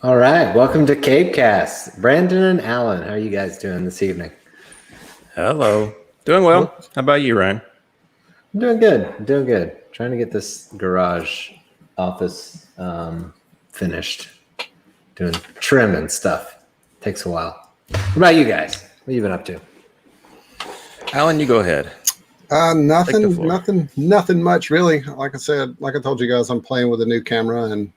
All right, welcome to Capecast. Brandon and Alan, how are you guys doing this evening? Hello. Doing well. How about you, Ryan? I'm doing good. Trying to get this garage office finished. Doing trim and stuff. Takes a while. What about you guys? What have you been up to? Alan, you go ahead. Nothing much really. Like I said, like I told you guys, I'm playing with a new camera and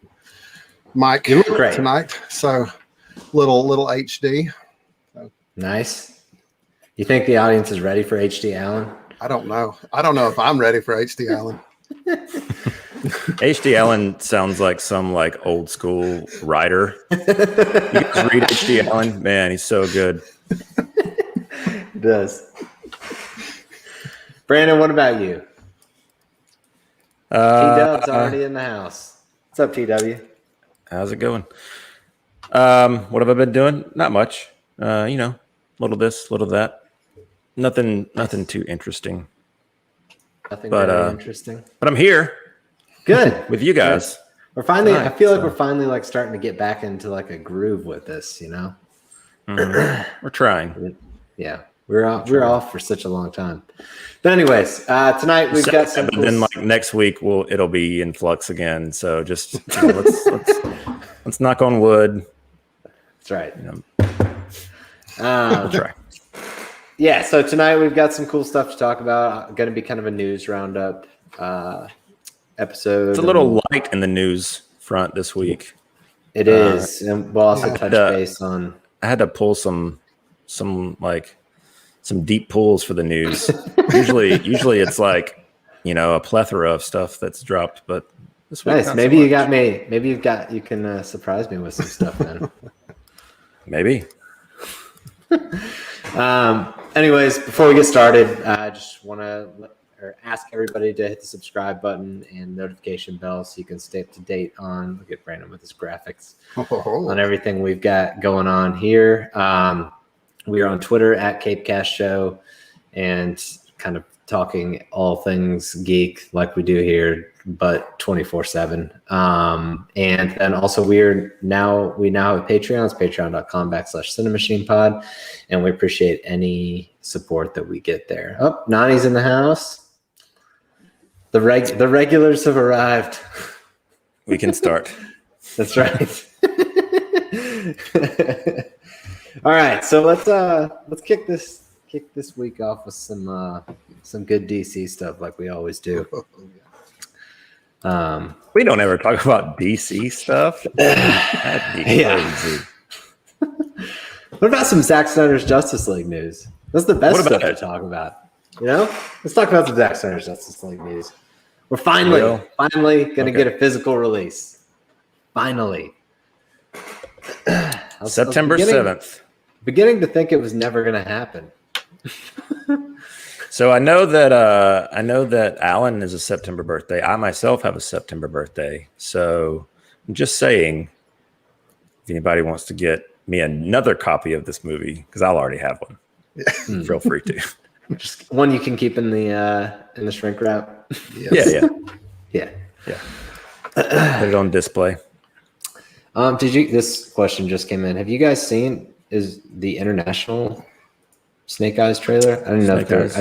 mic tonight. So little HD. So. Nice. You think the audience is ready for HD, Alan? I don't know if I'm ready for HD, Alan. HD Allen sounds like some old school writer. You guys read HD Allen? Man, he's so good. It does. Brandon, what about you? T-Dub's already in the house. What's up, TW? How's it going? What have I been doing? Not much. Little this, little that. Nothing too interesting. Nothing very interesting. But I'm here. Good. With you guys. Good. We're finally I feel like we're finally starting to get back into a groove with this, you know? We're trying. Yeah. We're off for such a long time. But anyways, tonight we've got some cool... then next week it'll be in flux again. So just let's knock on wood. That's right. We'll try. Yeah, so tonight we've got some cool stuff to talk about. Going to be kind of a news roundup episode. It's a little light in the news front this week. It is, and we'll also touch base on. I had to pull some deep pulls for the news. usually it's a plethora of stuff that's dropped, but this week nice. Maybe you got me. Maybe you can surprise me with some stuff then. Maybe. Anyways, before we get started, I just want to ask everybody to hit the subscribe button and notification bell so you can stay up to date on. Look at Brandon with his graphics on everything we've got going on here. We are on Twitter at Capecast Show and kind of talking all things geek like we do here, but 24/7. And then also we now have a Patreon. It's patreon.com/CiNEMACHiNE and we appreciate any support that we get there. Oh, Nani's in the house. The regulars have arrived. We can start. That's right. All right, so let's kick this week off with some good DC stuff like we always do. We don't ever talk about DC stuff. That'd be crazy. What about some Zack Snyders Justice League news? That's the best stuff to talk about. You know, let's talk about some Zack Snyders Justice League news. We're finally going to get a physical release. Finally. September 7th. Beginning to think it was never going to happen. So I know that Alan is a September birthday. I myself have a September birthday. So I'm just saying, if anybody wants to get me another copy of this movie, because I'll already have one, feel free to. Just one you can keep in the shrink wrap. Yes. Yeah. Put it on display. This question just came in. Have you guys seen the international Snake Eyes trailer? I don't know it's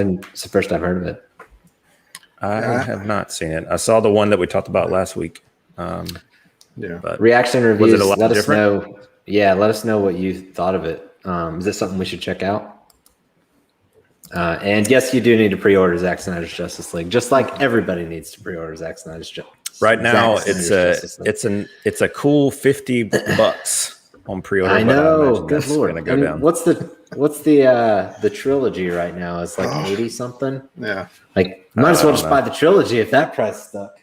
the first I've heard of it. I have not seen it. I saw the one that we talked about last week. But reaction reviews. Was it a lot different? Us know. Yeah, let us know what you thought of it. Is this something we should check out? And yes, you do need to pre-order Zack Snyders Justice League, just like everybody needs to pre-order Zack Snyders Justice League. Right now, it's a cool $50 on pre-order. I know. Good Lord. Gonna go down. What's the trilogy right now? It's 80 something. Yeah. Might as well just buy the trilogy if that price stuck.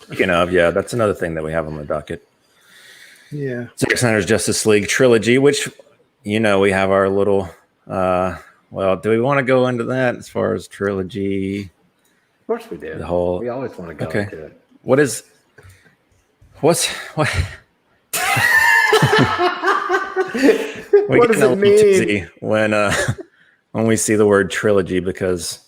That's another thing that we have on the docket. Yeah. Zack Snyders Justice League trilogy, which we have our little. Do we want to go into that as far as trilogy? Of course we do. We always want to go into it. What's what does it mean when we see the word trilogy? Because,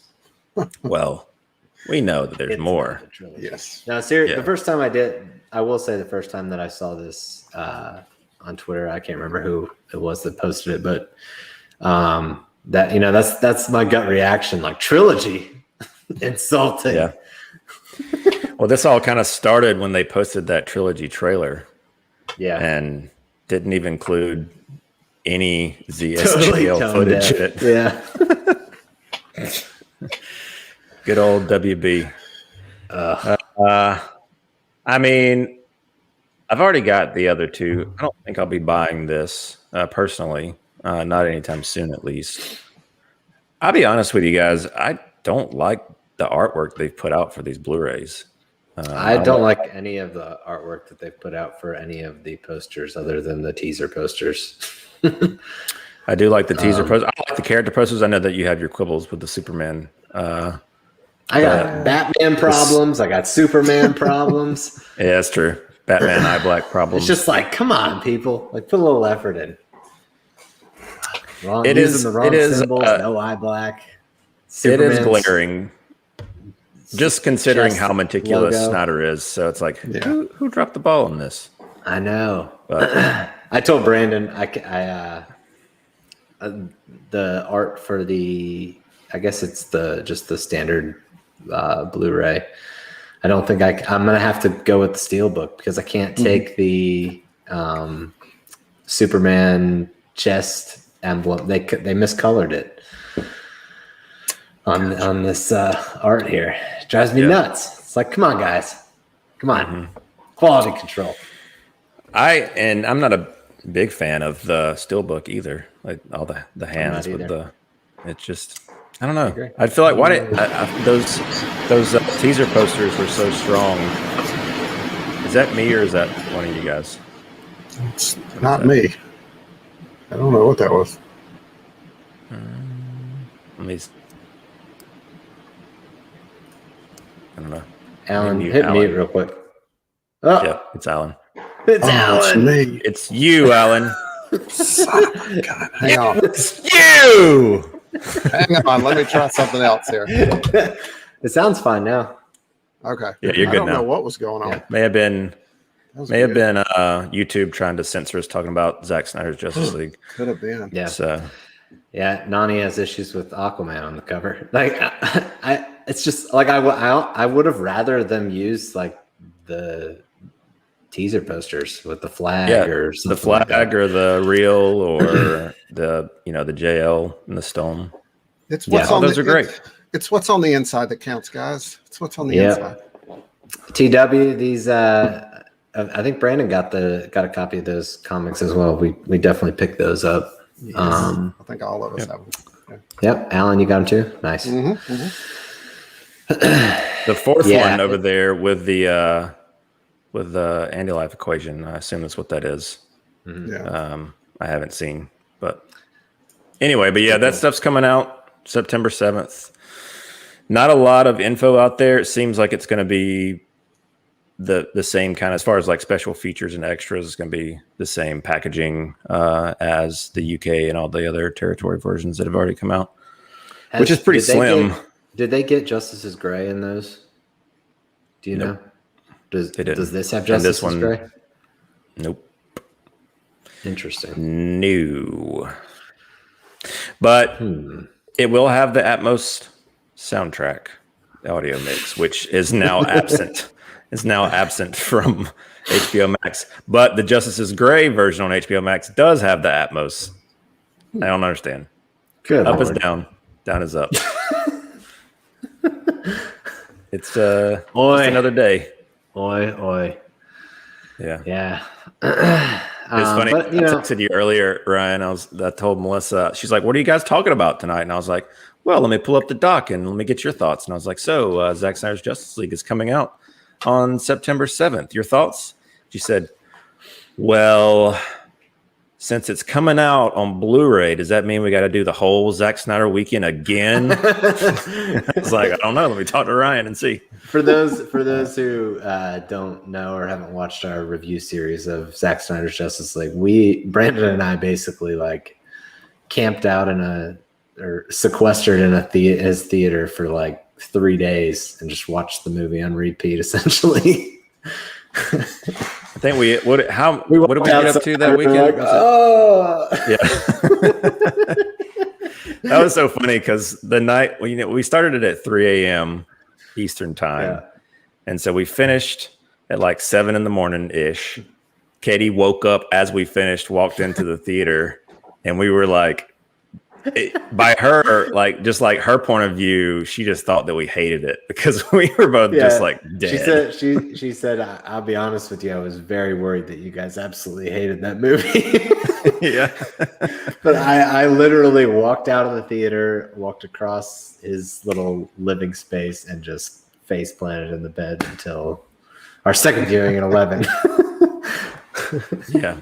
we know that there's more. Yes. Now, seriously, the first time I did I will say the first time that I saw this on Twitter, I can't remember who it was that posted it, but that's my gut reaction. Like, trilogy, insulting. Yeah. Well, this all kind of started when they posted that trilogy trailer. Yeah. And didn't even include any ZSGL footage in it. Yeah. Good old WB. I mean, I've already got the other two. I don't think I'll be buying this personally, not anytime soon at least. I'll be honest with you guys. I don't like the artwork they've put out for these Blu-rays. I don't like any of the artwork that they've put out for any of the posters other than the teaser posters. I do like the teaser posters. I like the character posters. I know that you have your quibbles with the Superman. I got Batman problems. I got Superman problems. Yeah, that's true. Batman eye black problems. It's just like, come on, people. Like, put a little effort in. It is the wrong symbols, no eye black. It is glaring. Just considering how meticulous Snyder is. So it's like, who dropped the ball on this? I know. But I told Brandon the art for the, I guess it's just the standard Blu-ray. I don't think I'm going to have to go with the Steelbook because I can't take the Superman chest emblem. They miscolored it on this art here. It drives me nuts. It's like, come on, guys. Come on. Quality control. I'm not a big fan of the Steelbook either. Like all the hands with the, it's just, I don't know. I feel like those teaser posters were so strong. Is that me or is that one of you guys? It's not me. I don't know what that was. I don't know. Alan, hit mute real quick. Oh. Yeah, it's Alan. It's Alan. It's me. It's you, Alan. God, hang on. It's you. Hang on. Let me try something else here. It sounds fine now. Okay. Yeah, you're good now. I don't know what was going on. Yeah. May have been YouTube trying to censor us talking about Zack Snyders Justice League. Could have been. Yeah. So, yeah, Nani has issues with Aquaman on the cover. Like, it's just like I would have rather them use like the teaser posters with the flag or something. The flag like or the reel or the JL and the stone. It's what's on those are great. It's what's on the inside that counts, guys. It's what's on the inside. TW, these I think Brandon got a copy of those comics as well. We definitely picked those up. Yes. I think all of us have them. Yep. Alan, you got them too? Nice. The fourth one over there with the anti-life equation. I assume that's what that is. Yeah. I haven't seen, but anyway, that stuff's coming out September 7th. Not a lot of info out there. It seems like it's going to be the same kind of, as far as like special features and extras, it's going to be the same packaging as the UK and all the other territory versions that have already come out, which is pretty slim. Did they get Justice's Gray in those? Do you know? Does this have Justice's Gray? Nope. Interesting. No. But it will have the Atmos soundtrack audio mix, which is now absent. Is now absent from HBO Max. But the Justice's Gray version on HBO Max does have the Atmos. I don't understand. Good up Lord. Is down. Down is up. It's just another day. Oi. Yeah. It's funny. I texted you earlier, Ryan. I told Melissa, she's like, "What are you guys talking about tonight?" And I was like, "Well, let me pull up the doc and let me get your thoughts." And I was like, "So, Zack Snyder's Justice League is coming out on September 7th. Your thoughts?" She said, "Well, since it's coming out on Blu-ray, does that mean we got to do the whole Zack Snyder weekend again?" I was like, "I don't know. Let me talk to Ryan and see." For those who don't know or haven't watched our review series of Zack Snyder's Justice League, Brandon and I basically like camped out or sequestered in his theater for like 3 days and just watched the movie on repeat, essentially. I think what did we get up to that weekend? Like, oh, yeah. That was so funny because the night we started it at 3 a.m. Eastern time, and so we finished at like 7 a.m. ish. Katie woke up as we finished, walked into the theater, and we were like, by her, like just like her point of view, she just thought that we hated it because we were both just like dead. She said, I'll be honest with you, I was very worried that you guys absolutely hated that movie. Yeah. But I literally walked out of the theater, walked across his little living space, and just face planted in the bed until our second viewing at 11. Yeah.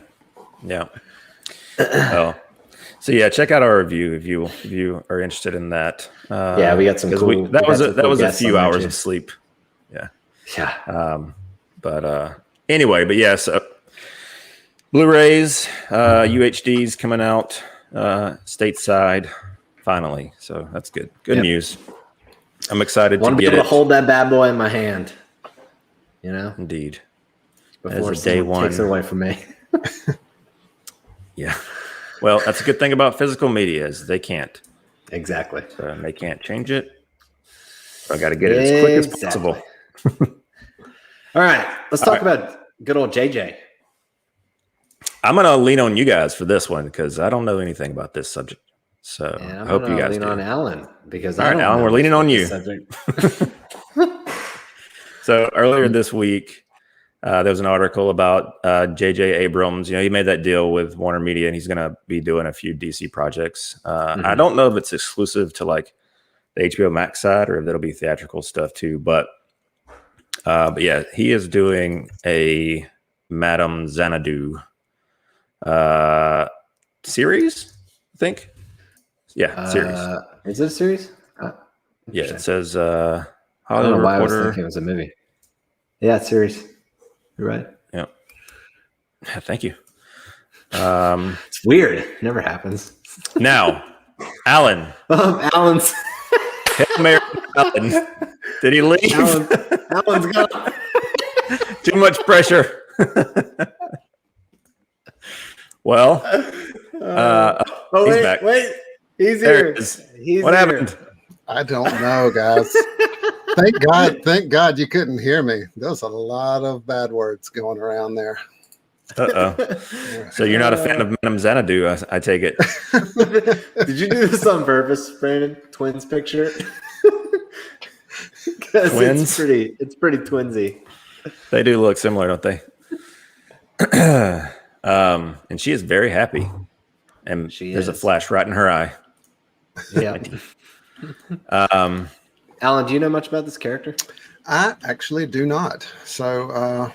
Oh. So yeah, check out our review if you are interested in that. We got some cool. That was a few hours of sleep. Yeah. Anyway, but yes, Blu-rays, UHDs coming out stateside finally. So that's good. Good news. I'm excited to be able to hold that bad boy in my hand. You know, indeed. Before day one takes it away from me. Yeah. Well, that's a good thing about physical media is they can't. Exactly. So they can't change it. So I got to get it as quick as possible. All right. Let's talk about good old JJ. I'm going to lean on you guys for this one because I don't know anything about this subject. So I hope you guys lean do. on Alan because Alan, we're leaning on you. So earlier this week, there was an article about J.J. Abrams. He made that deal with Warner Media, and he's going to be doing a few DC projects. I don't know if it's exclusive to like the HBO Max side or if it'll be theatrical stuff too. But yeah, he is doing a Madame Xanadu series, I think. Yeah, series. Is it a series? Yeah, it says I don't know why I was thinking it was a movie. Yeah, it's series. You're right. Yeah. Thank you. It's weird. It never happens. Now, Alan. Alan's. Hail Mary, Alan. Did he leave? Alan's gone. Too much pressure. Well, he's back. Wait. He's here. What happened? I don't know, guys. Thank God you couldn't hear me. There's a lot of bad words going around there. So you're not a fan of Madame Xanadu, I take it. Did you do this on purpose, Brandon? Twins picture? Twins? It's pretty twinsy. They do look similar, don't they? And she is very happy. And there's a flash right in her eye. Yeah. Alan, do you know much about this character? I actually do not. So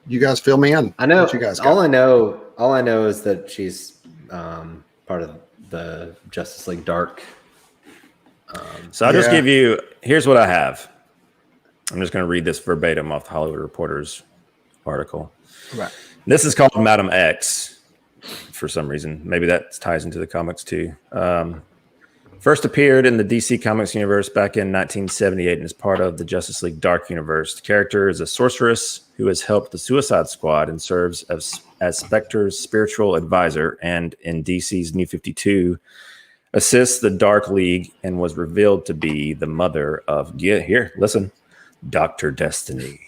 you guys fill me in. I know. What you guys got? All I know is that she's part of the Justice League Dark. So I'll just give you. Here's what I have. I'm just going to read this verbatim off the Hollywood Reporter's article. Right. This is called Madam X for some reason. Maybe that ties into the comics too. First appeared in the DC Comics universe back in 1978 and is part of the Justice League Dark universe. The character is a sorceress who has helped the Suicide Squad and serves as Spectre's spiritual advisor, and in DC's New 52, assists the Dark League and was revealed to be the mother of, listen, Dr. Destiny.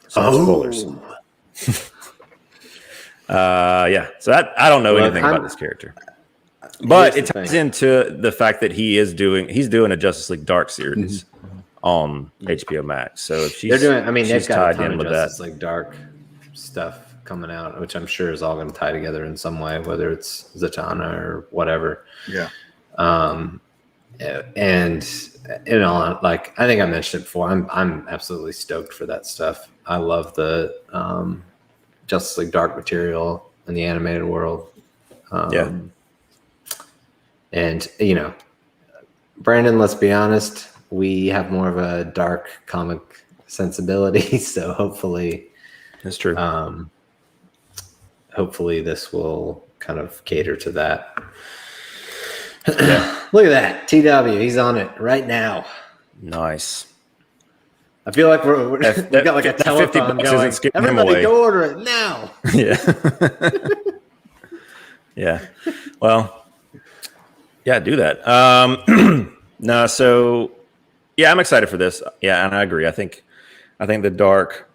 Spoilers. So I don't know anything about this character. But it ties into the fact that he's doing a Justice League Dark series on HBO Max. So if she's they've got a ton of with Justice League Dark stuff coming out, which I'm sure is all going to tie together in some way, whether it's Zatanna or whatever. Yeah. And I think I mentioned it before. I'm absolutely stoked for that stuff. I love the Justice League Dark material in the animated world. And, Brandon, let's be honest, we have more of a dark comic sensibility. So hopefully that's true. Hopefully this will kind of cater to that. Look at that. TW, he's on it right now. Nice. I feel like we've got like a telethon going. Everybody go order it now. Yeah. Yeah. Well, yeah, do that. No, so yeah, I'm excited for this. Yeah, and I agree. I think the dark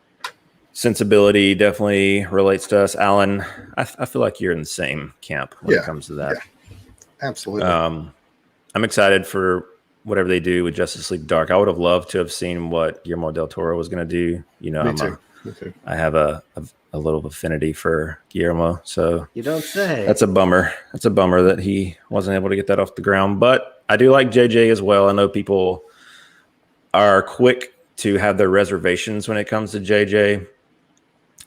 sensibility definitely relates to us. Alan, I feel like you're in the same camp when it comes to that. Yeah, absolutely. I'm excited for whatever they do with Justice League Dark. I would have loved to have seen what Guillermo del Toro was going to do. You know, Me too. I have a little affinity for Guillermo, so you don't say. That's a bummer. That's a bummer that he wasn't able to get that off the ground. But I do like JJ as well. I know people are quick to have their reservations when it comes to JJ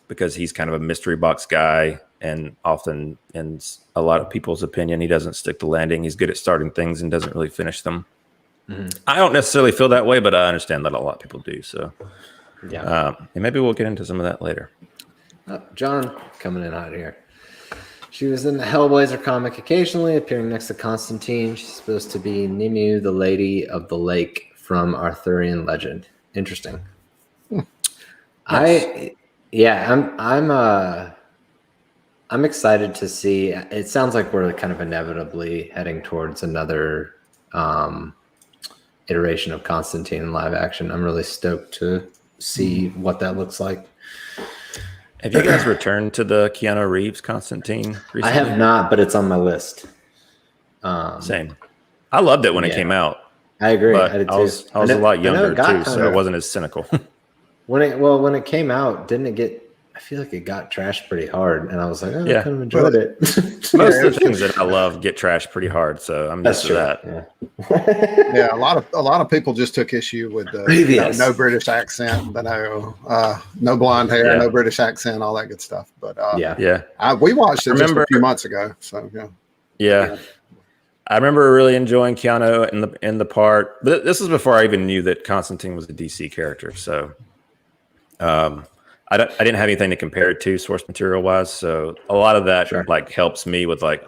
because he's kind of a mystery box guy, and often, in a lot of people's opinion, he doesn't stick the landing. He's good at starting things and doesn't really finish them. Mm-hmm. I don't necessarily feel that way, but I understand that a lot of people do. So, and maybe we'll get into some of that later. John coming in hot here. She was in the Hellblazer comic occasionally, appearing next to Constantine. She's supposed to be Nimue, the Lady of the Lake from Arthurian legend. Interesting. Nice. I'm excited to see. It sounds like we're kind of inevitably heading towards another iteration of Constantine in live action. I'm really stoked to see what that looks like. Have you guys returned to the Keanu Reeves Constantine recently? I have not, but it's on my list. Same. I loved it when it came out. I agree. But I did too. I was a lot younger too, so I wasn't as cynical. When it came out, didn't it get? I feel like it got trashed pretty hard, and I was like, I kind of enjoyed it. Most of the things that I love get trashed pretty hard, so I'm used to that. Yeah, a lot of people just took issue with the no British accent, but no blonde hair, no British accent, all that good stuff. But we watched it just a few months ago, so yeah. I remember really enjoying Keanu in the part. But this was before I even knew that Constantine was a DC character, so I didn't have anything to compare it to source material wise. So a lot of that helps me with I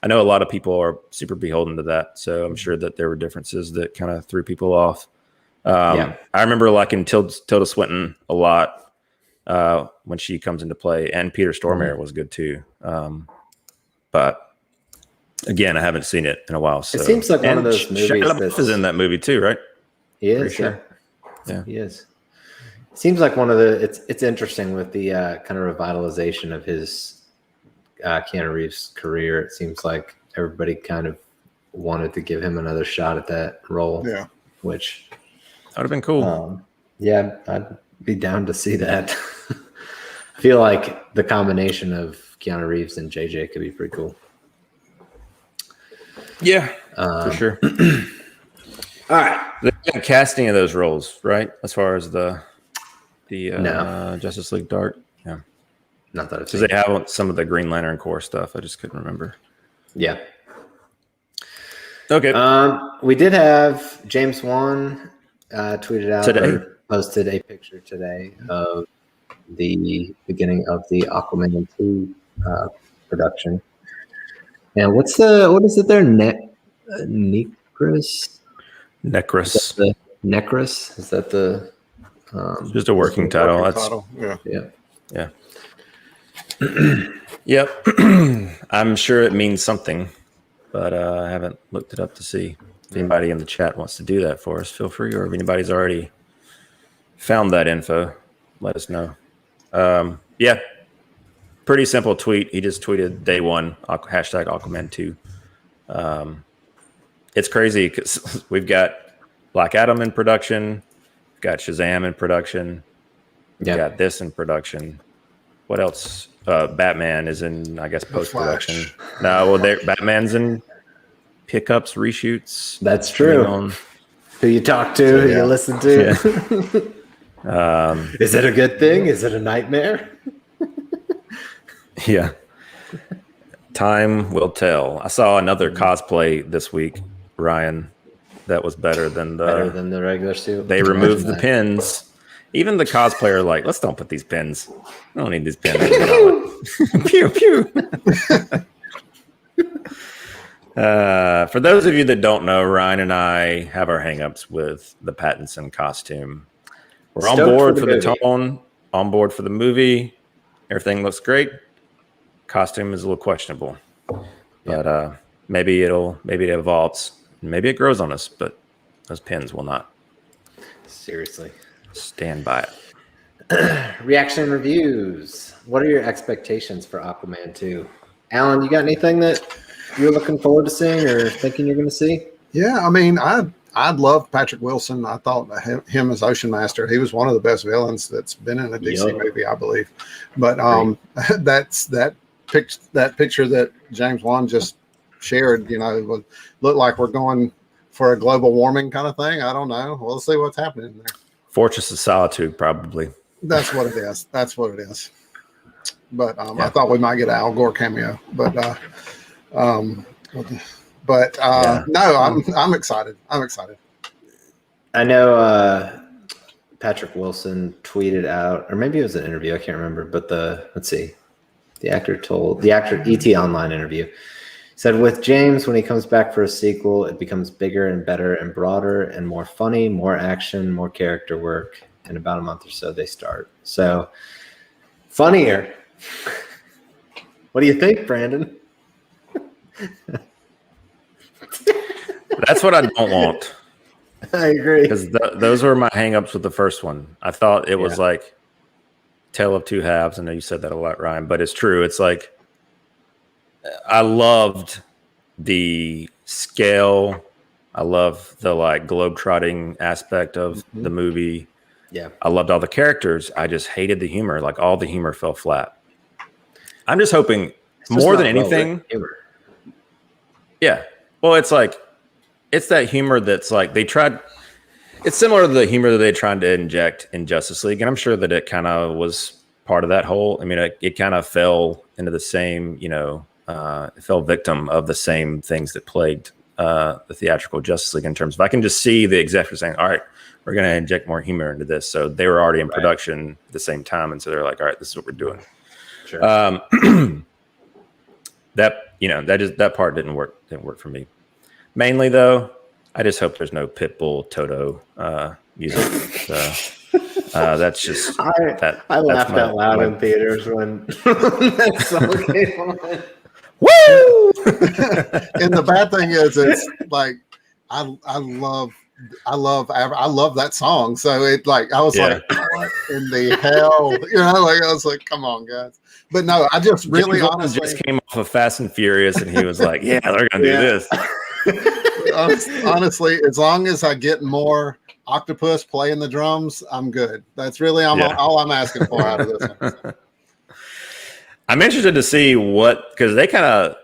know a lot of people are super beholden to that. So I'm sure that there were differences that kind of threw people off. I remember liking Tilda Swinton a lot when she comes into play, and Peter Stormare was good too. But again, I haven't seen it in a while. So it seems like one of those movies. Shia LaBeouf is in that movie too, right? He is. Sure. Yeah, he is. Seems like one of the. It's interesting with the kind of revitalization of his Keanu Reeves' career. It seems like everybody kind of wanted to give him another shot at that role. Yeah, which that would have been cool. I'd be down to see that. I feel like the combination of Keanu Reeves and JJ could be pretty cool. Yeah, for sure. All right, the casting of those roles, right? As far as the Justice League Dark, not that because they have some of the Green Lantern Corps stuff. I just couldn't remember. Yeah. Okay. We did have James Wan tweeted out today, or posted a picture today of the beginning of the Aquaman 2 production. And what is it there? Necros? Necros? Is that the just a working title? Yeah. Yep. I'm sure it means something, but I haven't looked it up to see. If anybody in the chat wants to do that for us, feel free. Or if anybody's already found that info, let us know. Pretty simple tweet. He just tweeted day one, hashtag Aquaman 2. It's crazy because we've got Black Adam in production. We've got Shazam in production. We've got this in production. What else? Batman is in, I guess, post-production. No, Batman's in pickups, reshoots. That's true. Who you talk to, who you listen to. Yeah. Is it a good thing? Is it a nightmare? Yeah. Time will tell. I saw another cosplay this week, Ryan, that was better than the regular suit. They removed the pins. Even the cosplayer, let's don't put these pins. I don't need these pins. Pew, pew. For those of you that don't know, Ryan and I have our hangups with the Pattinson costume. We're on board for the tone, on board for the movie. Everything looks great. Costume is a little questionable, but maybe it evolves. Maybe it grows on us, but those pins will not. Seriously. Stand by it. Reaction and reviews. What are your expectations for Aquaman 2? Alan, you got anything that you're looking forward to seeing or thinking you're going to see? Yeah, I mean, I'd love Patrick Wilson. I thought him as Ocean Master, he was one of the best villains that's been in a DC movie, I believe. But that picture that James Wan just shared, would look like we're going for a global warming kind of thing. I don't know. We'll see what's happening there. Fortress of Solitude, probably. That's what it is. But I thought we might get an Al Gore cameo. But no, I'm excited. I know Patrick Wilson tweeted out, or maybe it was an interview, I can't remember, but the actor ET Online interview said, with James, when he comes back for a sequel, it becomes bigger and better and broader and more funny, more action, more character work. In about a month or so, they start. So, funnier. What do you think, Brandon? That's what I don't want. I agree. Because those were my hangups with the first one. I thought it was like Tale of Two Halves. I know you said that a lot, Ryan, but it's true. It's like I loved the scale. I love the like globetrotting aspect of the movie. Yeah. I loved all the characters. I just hated the humor. Like all the humor fell flat. I'm just hoping more than anything. Yeah. Well, it's that humor that's like it's similar to the humor that they tried to inject in Justice League. And I'm sure that it kind of was part of that whole, I mean, it kind of fell into the same, it fell victim of the same things that plagued the theatrical Justice League in terms of, I can just see the executives saying, all right, we're going to inject more humor into this. So they were already in production at the same time. And so they're like, all right, this is what we're doing. Sure. That part didn't work for me. Mainly though, I just hope there's no Pitbull Toto music. So that's just I laughed out loud in theaters when that song came on. Woo! And the bad thing is, it's like I love that song. So it like I was like, what in the hell? I was like, come on, guys. But no, I just really honestly just came off of Fast and Furious, and he was like, yeah, they're gonna do this. Honestly, as long as I get more octopus playing the drums, I'm good. That's really all I'm asking for out of this one. I'm interested to see because they kind of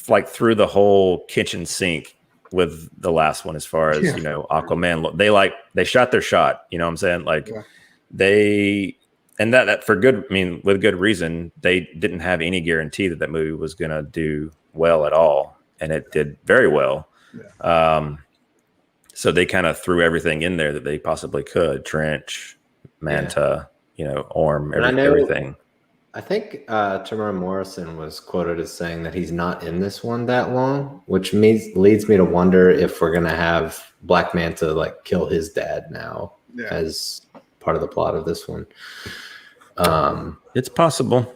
like threw the whole kitchen sink with the last one as far as Aquaman. They shot their shot. You know what I'm saying? Like that for good. I mean, with good reason. They didn't have any guarantee that movie was going to do well at all, and it did very well. Yeah. So they kind of threw everything in there that they possibly could. Trench, Manta, Orm, everything. I think Tamara Morrison was quoted as saying that he's not in this one that long, which leads me to wonder if we're going to have Black Manta like kill his dad now as part of the plot of this one. It's possible.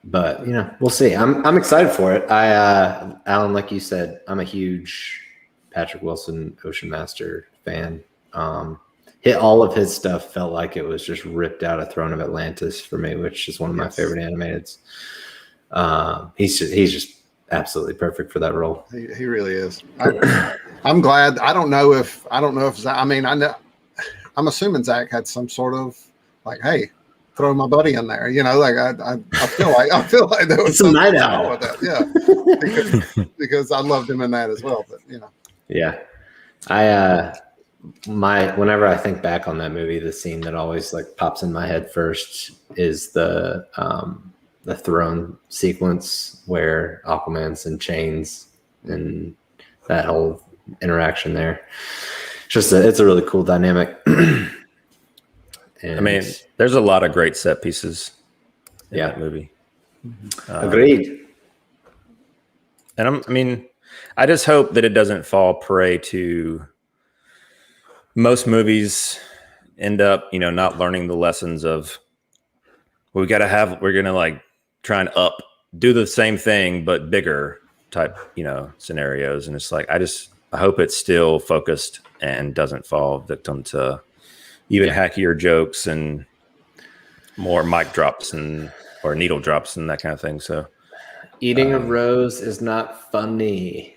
But, we'll see. I'm excited for it. Alan, like you said, I'm a huge Patrick Wilson Ocean Master fan. All of his stuff felt like it was just ripped out of Throne of Atlantis for me, which is one of my favorite animateds. He's just absolutely perfect for that role. He really is. I'm glad. I don't know if Zach, I mean, I know, I'm assuming Zach had some sort of like, hey, throw my buddy in there. I feel like there was some night owl with that. Yeah, because I loved him in that as well. But yeah, whenever I think back on that movie, the scene that always like pops in my head first is the throne sequence where Aquaman's in chains and that whole interaction there. It's a really cool dynamic. I mean, there's a lot of great set pieces in that movie. Agreed. And I just hope that it doesn't fall prey to most movies end up, not learning the lessons of we're gonna like try and do the same thing but bigger type, scenarios. And it's like I hope it's still focused and doesn't fall victim to even hackier jokes and more mic drops or needle drops and that kind of thing. So eating a rose is not funny.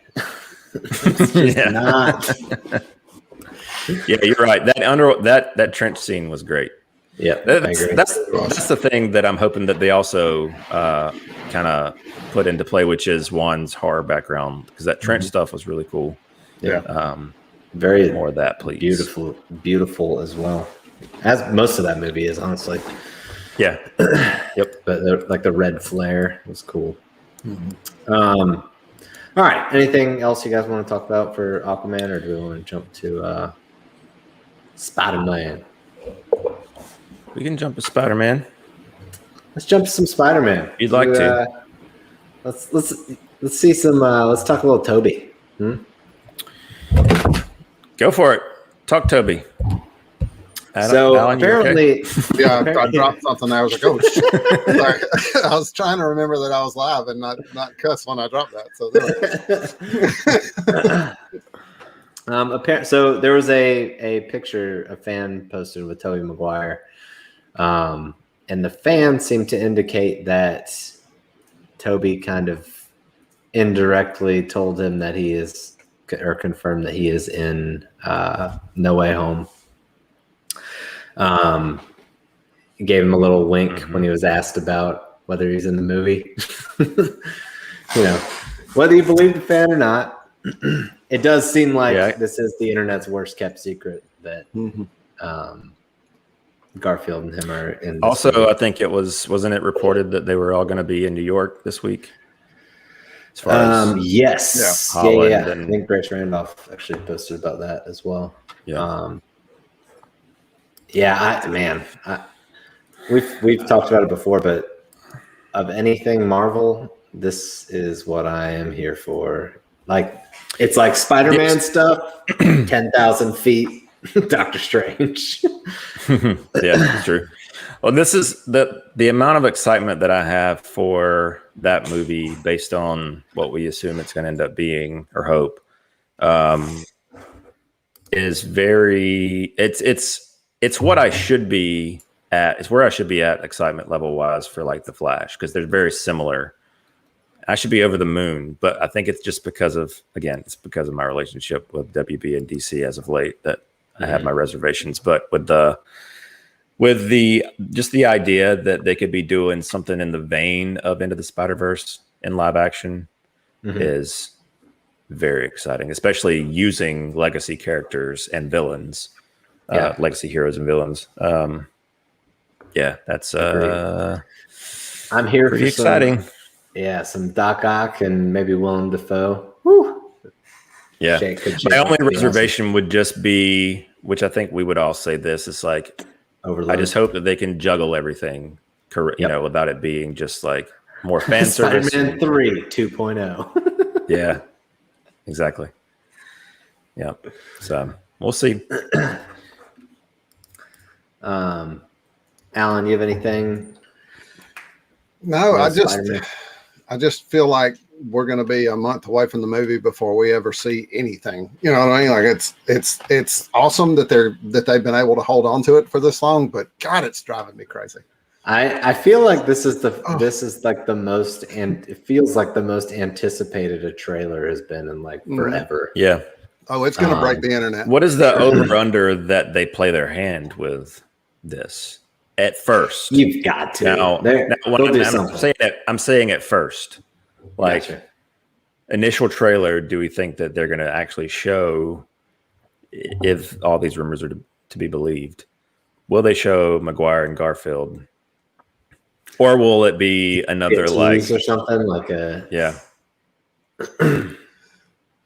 It's just not. Yeah, you're right. That trench scene was great. Yeah, that's the thing that I'm hoping that they also kind of put into play, which is Juan's horror background, because that trench stuff was really cool. Yeah, very more of that, please. Beautiful as well, as most of that movie is, honestly. Yeah. Yep. But like the red flare was cool. All right. Anything else you guys want to talk about for Aquaman, or do we want to jump to Spider-Man? We can jump to Spider-Man. Let's jump to some Spider-Man. You'd like to? Let's see some. Let's talk a little Toby. Go for it. Talk Toby. Alan, apparently, okay? I dropped something. I was like, "Oh shit!" Sorry. I was trying to remember that I was live and not cuss when I dropped that. So so there was a picture a fan posted with Tobey Maguire, and the fan seemed to indicate that Toby kind of indirectly told him that he is, or confirmed that he is in No Way Home. He gave him a little wink when he was asked about whether he's in the movie. Whether you believe the fan or not, it does seem like this is the internet's worst kept secret that Garfield and him are in. Also, movie. I think wasn't it reported that they were all going to be in New York this week? As far as yes, Holland I think Grace Randolph actually posted about that as well. We've talked about it before, but of anything Marvel, this is what I am here for. Like, it's like Spider-Man stuff, 10,000 feet, Doctor Strange. Yeah, that's true. Well, this is the amount of excitement that I have for that movie based on what we assume it's going to end up being, or hope, is very. It's what I should be at. It's where I should be at excitement level wise for like The Flash, because they're very similar. I should be over the moon, but I think it's just because of my relationship with WB and DC as of late that I have my reservations. But with the idea that they could be doing something in the vein of Into the Spider-Verse in live action is very exciting, especially using legacy characters and villains. Legacy heroes and villains. That's I'm here pretty for exciting. Some Doc Ock and maybe Willem Dafoe. Woo. Yeah. My only reservation would just be, which I think we would all say this, is like, I just hope that they can juggle everything, without it being just like more fan service. Spider-Man 3 2.0. Yeah, exactly. Yeah. So we'll see. Alan, you have anything? No, I just feel like we're going to be a month away from the movie before we ever see anything. You know what I mean? Like it's awesome that they've been able to hold on to it for this long, but God, it's driving me crazy. I feel like this is like the most, and it feels like the most anticipated a trailer has been in like forever. Yeah. Oh, it's going to break the internet. What is the over/under that they play their hand with this at first? You've got to. I'm saying at first. Like, gotcha. Initial trailer, do we think that they're going to actually show, if all these rumors are to be believed, will they show Maguire and Garfield? Or will it be another like or something like a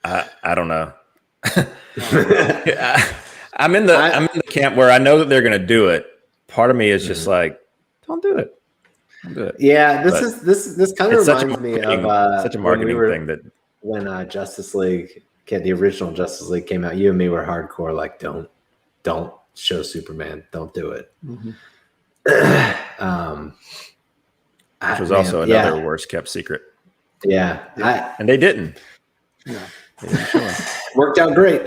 I don't know. I'm in the camp where I know that they're going to do it. Part of me is just like, don't do it. Don't do it. Yeah, this kind of reminds me of such a marketing thing that when Justice League, the original Justice League came out, you and me were hardcore like don't show Superman. Don't do it. Mm-hmm. Which was also another worst kept secret. Yeah. And they didn't. Yeah. They didn't show it. Worked out great.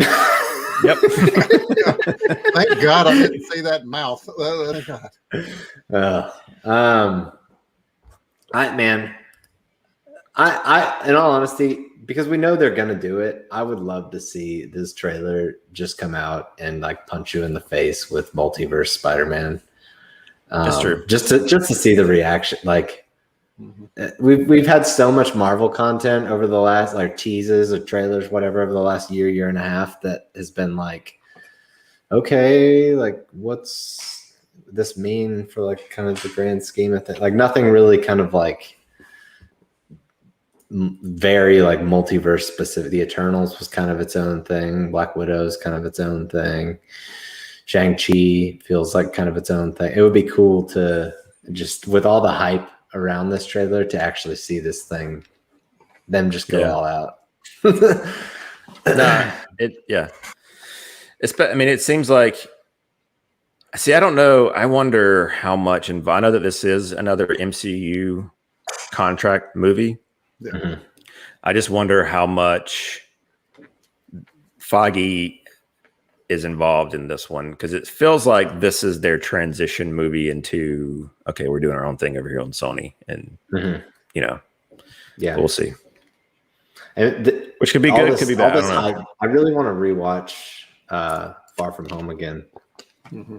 Yep. Thank God I didn't see that mouth. Thank God. I in all honesty, because we know they're gonna do it, I would love to see this trailer just come out and like punch you in the face with multiverse Spider-Man. That's true. Just to see the reaction. Like we've had so much Marvel content over the last like teases or trailers, whatever, over the last year and a half that has been like, okay, like what's this mean for like kind of the grand scheme of things? Like nothing really kind of like very like multiverse specific. The Eternals was kind of its own thing. Black Widow is kind of its own thing. Shang Chi feels like kind of its own thing. It would be cool to just, with all the hype around this trailer, to actually see this thing, them just go all out. It seems like. See, I don't know. I wonder how much. And I know that this is another MCU contract movie. Yeah. Mm-hmm. I just wonder how much Feige is involved in this one, because it feels like this is their transition movie into, okay, we're doing our own thing over here on Sony, and we'll see. And which could be good, could be bad. I really want to rewatch Far From Home again. Mm-hmm.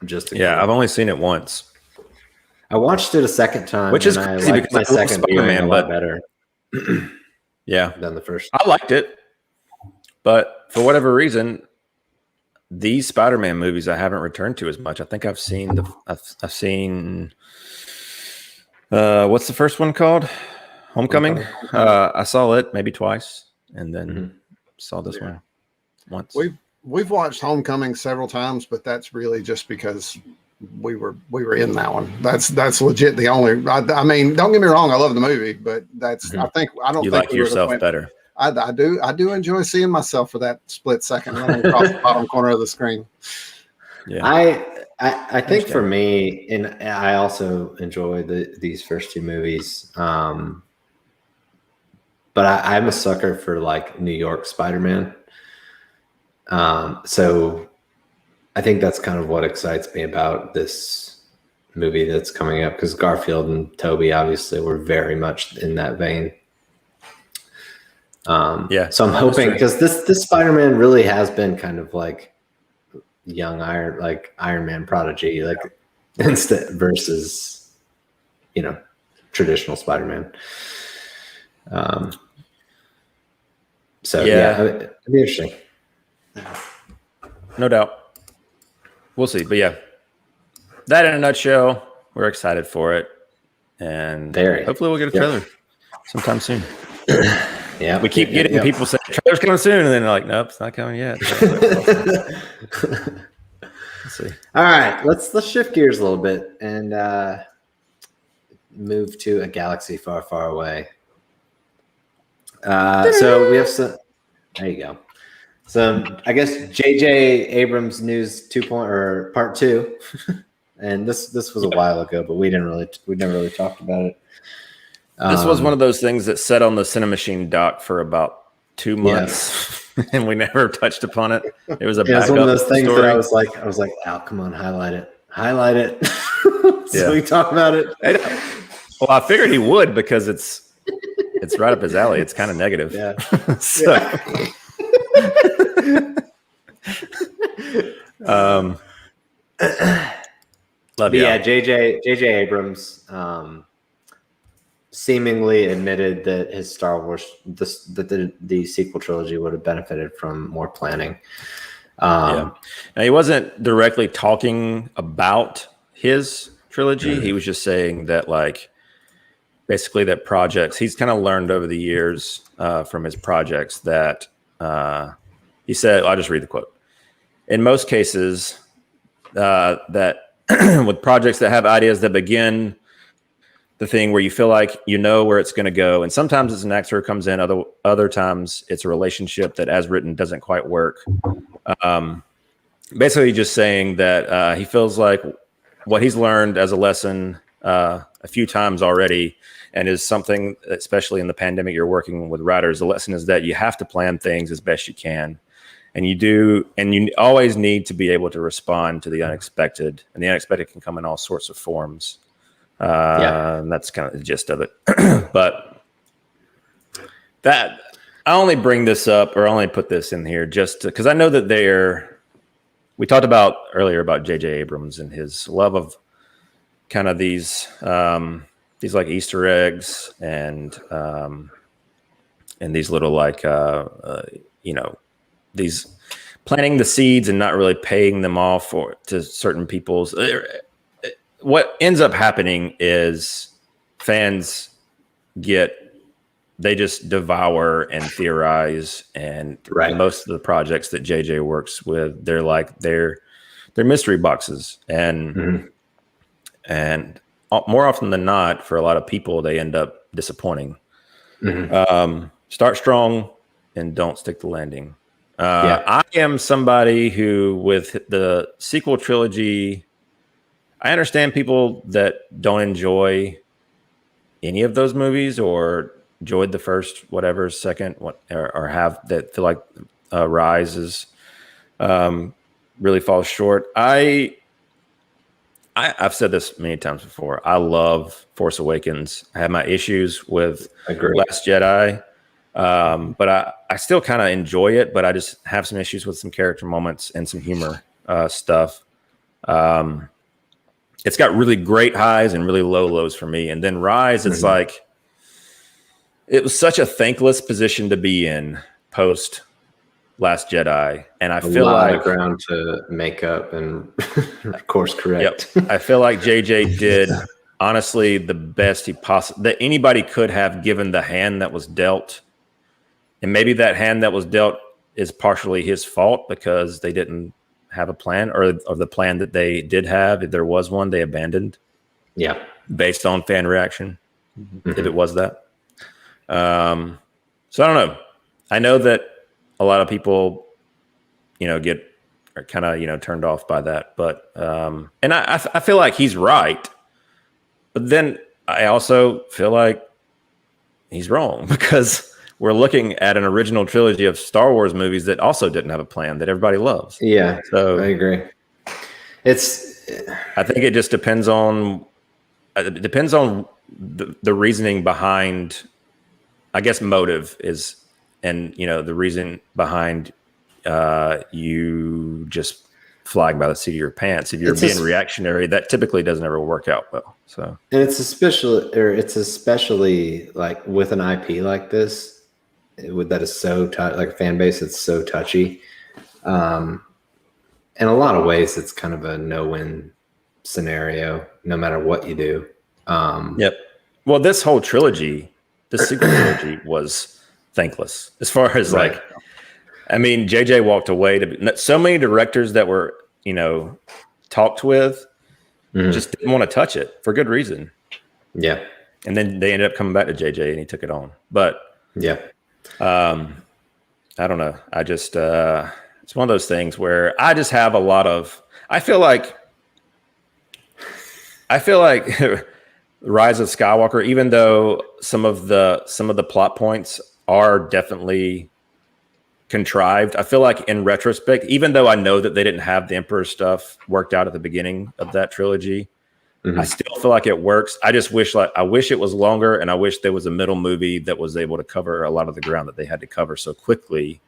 I've only seen it once. I watched it a second time, which is crazy because my second viewing a lot better. Than the first. I liked it, but for whatever reason, these Spider-Man movies I haven't returned to as much. I think I've seen I've seen what's the first one called? Homecoming. I saw it maybe twice, and then saw this one once. We've watched Homecoming several times, but that's really just because we were in that one. That's legit the only. I mean, don't get me wrong, I love the movie, but that's I don't you think like yourself better. I do enjoy seeing myself for that split second running across the bottom corner of the screen. Yeah, I think for me, and I also enjoy these first two movies. But I'm a sucker for like New York Spider-Man. So I think that's kind of what excites me about this movie that's coming up, because Garfield and Tobey obviously were very much in that vein. So I'm hoping, because this Spider-Man really has been kind of like young Iron Man prodigy, like instead versus traditional Spider-Man. It'd be interesting. No doubt. We'll see. But that in a nutshell, we're excited for it. And hopefully we'll get a trailer sometime soon. Yeah. We keep getting people saying trailer's coming soon, and then they're like, nope, it's not coming yet. Let's see. All right. Let's shift gears a little bit and move to a galaxy far, far away. So we have some. There you go. So I guess J.J. Abrams news part 2, and this was a while ago, but we never really talked about it. This was one of those things that sat on the CiNEMACHiNE dock for about 2 months, and we never touched upon it. It was it was one of those things that I was like, oh, come on, highlight it. So we talk about it. Well, I figured he would, because it's right up his alley. It's kind of negative. Yeah. Love you. Yeah, J.J. Abrams seemingly admitted that his Star Wars, the sequel trilogy would have benefited from more planning. Now, he wasn't directly talking about his trilogy. He was just saying that, like, basically that projects, he's kind of learned over the years from his projects that he said, I'll just read the quote. In most cases, that with projects that have ideas that begin the thing where you feel like you know where it's going to go, and sometimes it's an actor who comes in, other times it's a relationship that as written doesn't quite work. basically just saying that he feels like what he's learned as a lesson a few times already, and is something, especially in the pandemic, you're working with writers. The lesson is that you have to plan things as best you can. And you always need to be able to respond to the unexpected, and the unexpected can come in all sorts of forms. And that's kind of the gist of it. But that I only bring this up, or only put this in here just because I know that we talked about earlier about J.J. Abrams and his love of kind of these like Easter eggs and these little like these planting the seeds and not really paying them off to certain people's. What ends up happening is fans they just devour and theorize, and most of the projects that JJ works with, they're mystery boxes, and more often than not, for a lot of people, they end up disappointing. Start strong and don't stick the landing. I am somebody who, with the sequel trilogy, I understand people that don't enjoy any of those movies or enjoyed the first, whatever, second, or have that feel like Rise is really falls short. I've said this many times before. I love Force Awakens. I have my issues with Last Jedi. But I still kind of enjoy it, but I just have some issues with some character moments and some humor stuff. It's got really great highs and really low lows for me. And then Rise, it's like, it was such a thankless position to be in post Last Jedi. And I feel like ground to make up and of course correct. Yep. I feel like JJ did honestly the best he that anybody could have, given the hand that was dealt. And maybe that hand that was dealt is partially his fault because they didn't have a plan, or the plan that they did have, if there was one, they abandoned. Yeah. Based on fan reaction, if it was that. So I don't know. I know that a lot of people, are kind of, turned off by that. But, and I feel like he's right. But then I also feel like he's wrong, because we're looking at an original trilogy of Star Wars movies that also didn't have a plan that everybody loves. Yeah, so I agree. I think it just depends on the reasoning behind, I guess, motive is, and the reason behind you just flying by the seat of your pants. If you're being reactionary, that typically doesn't ever work out well. So, and it's especially like with an IP like this, that is so like a fan base that's so touchy. In a lot of ways, it's kind of a no-win scenario, no matter what you do. Yep. Well, this whole trilogy, the sequel trilogy, was thankless as far as like. I mean, JJ walked away to so many directors that were, talked with, just didn't want to touch it for good reason. Yeah. And then they ended up coming back to JJ and he took it on. But yeah, I don't know. I just, it's one of those things where I just have a lot of, I feel like Rise of Skywalker, even though some of the plot points are definitely contrived, I feel like in retrospect, even though I know that they didn't have the Emperor stuff worked out at the beginning of that trilogy, I still feel like it works. I just wish it was longer, and I wish there was a middle movie that was able to cover a lot of the ground that they had to cover so quickly.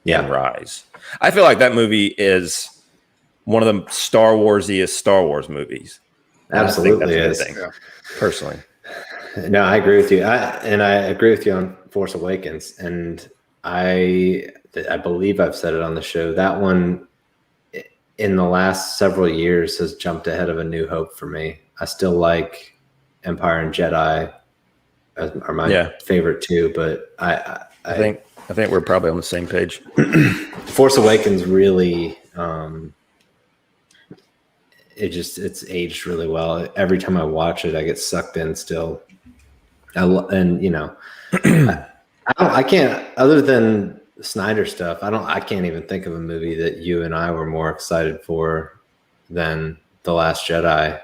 In Rise, I feel like that movie is one of the Star Warsiest Star Wars movies. Absolutely is. Personally. No, I agree with you. I agree with you on Force Awakens, and I believe I've said it on the show. That one, in the last several years, has jumped ahead of A New Hope for me. I still like Empire and Jedi are my favorite too, but I think we're probably on the same page. Force Awakens really, it's aged really well. Every time I watch it, I get sucked in still. I can't, other than Snyder stuff, I can't even think of a movie that you and I were more excited for than The Last Jedi,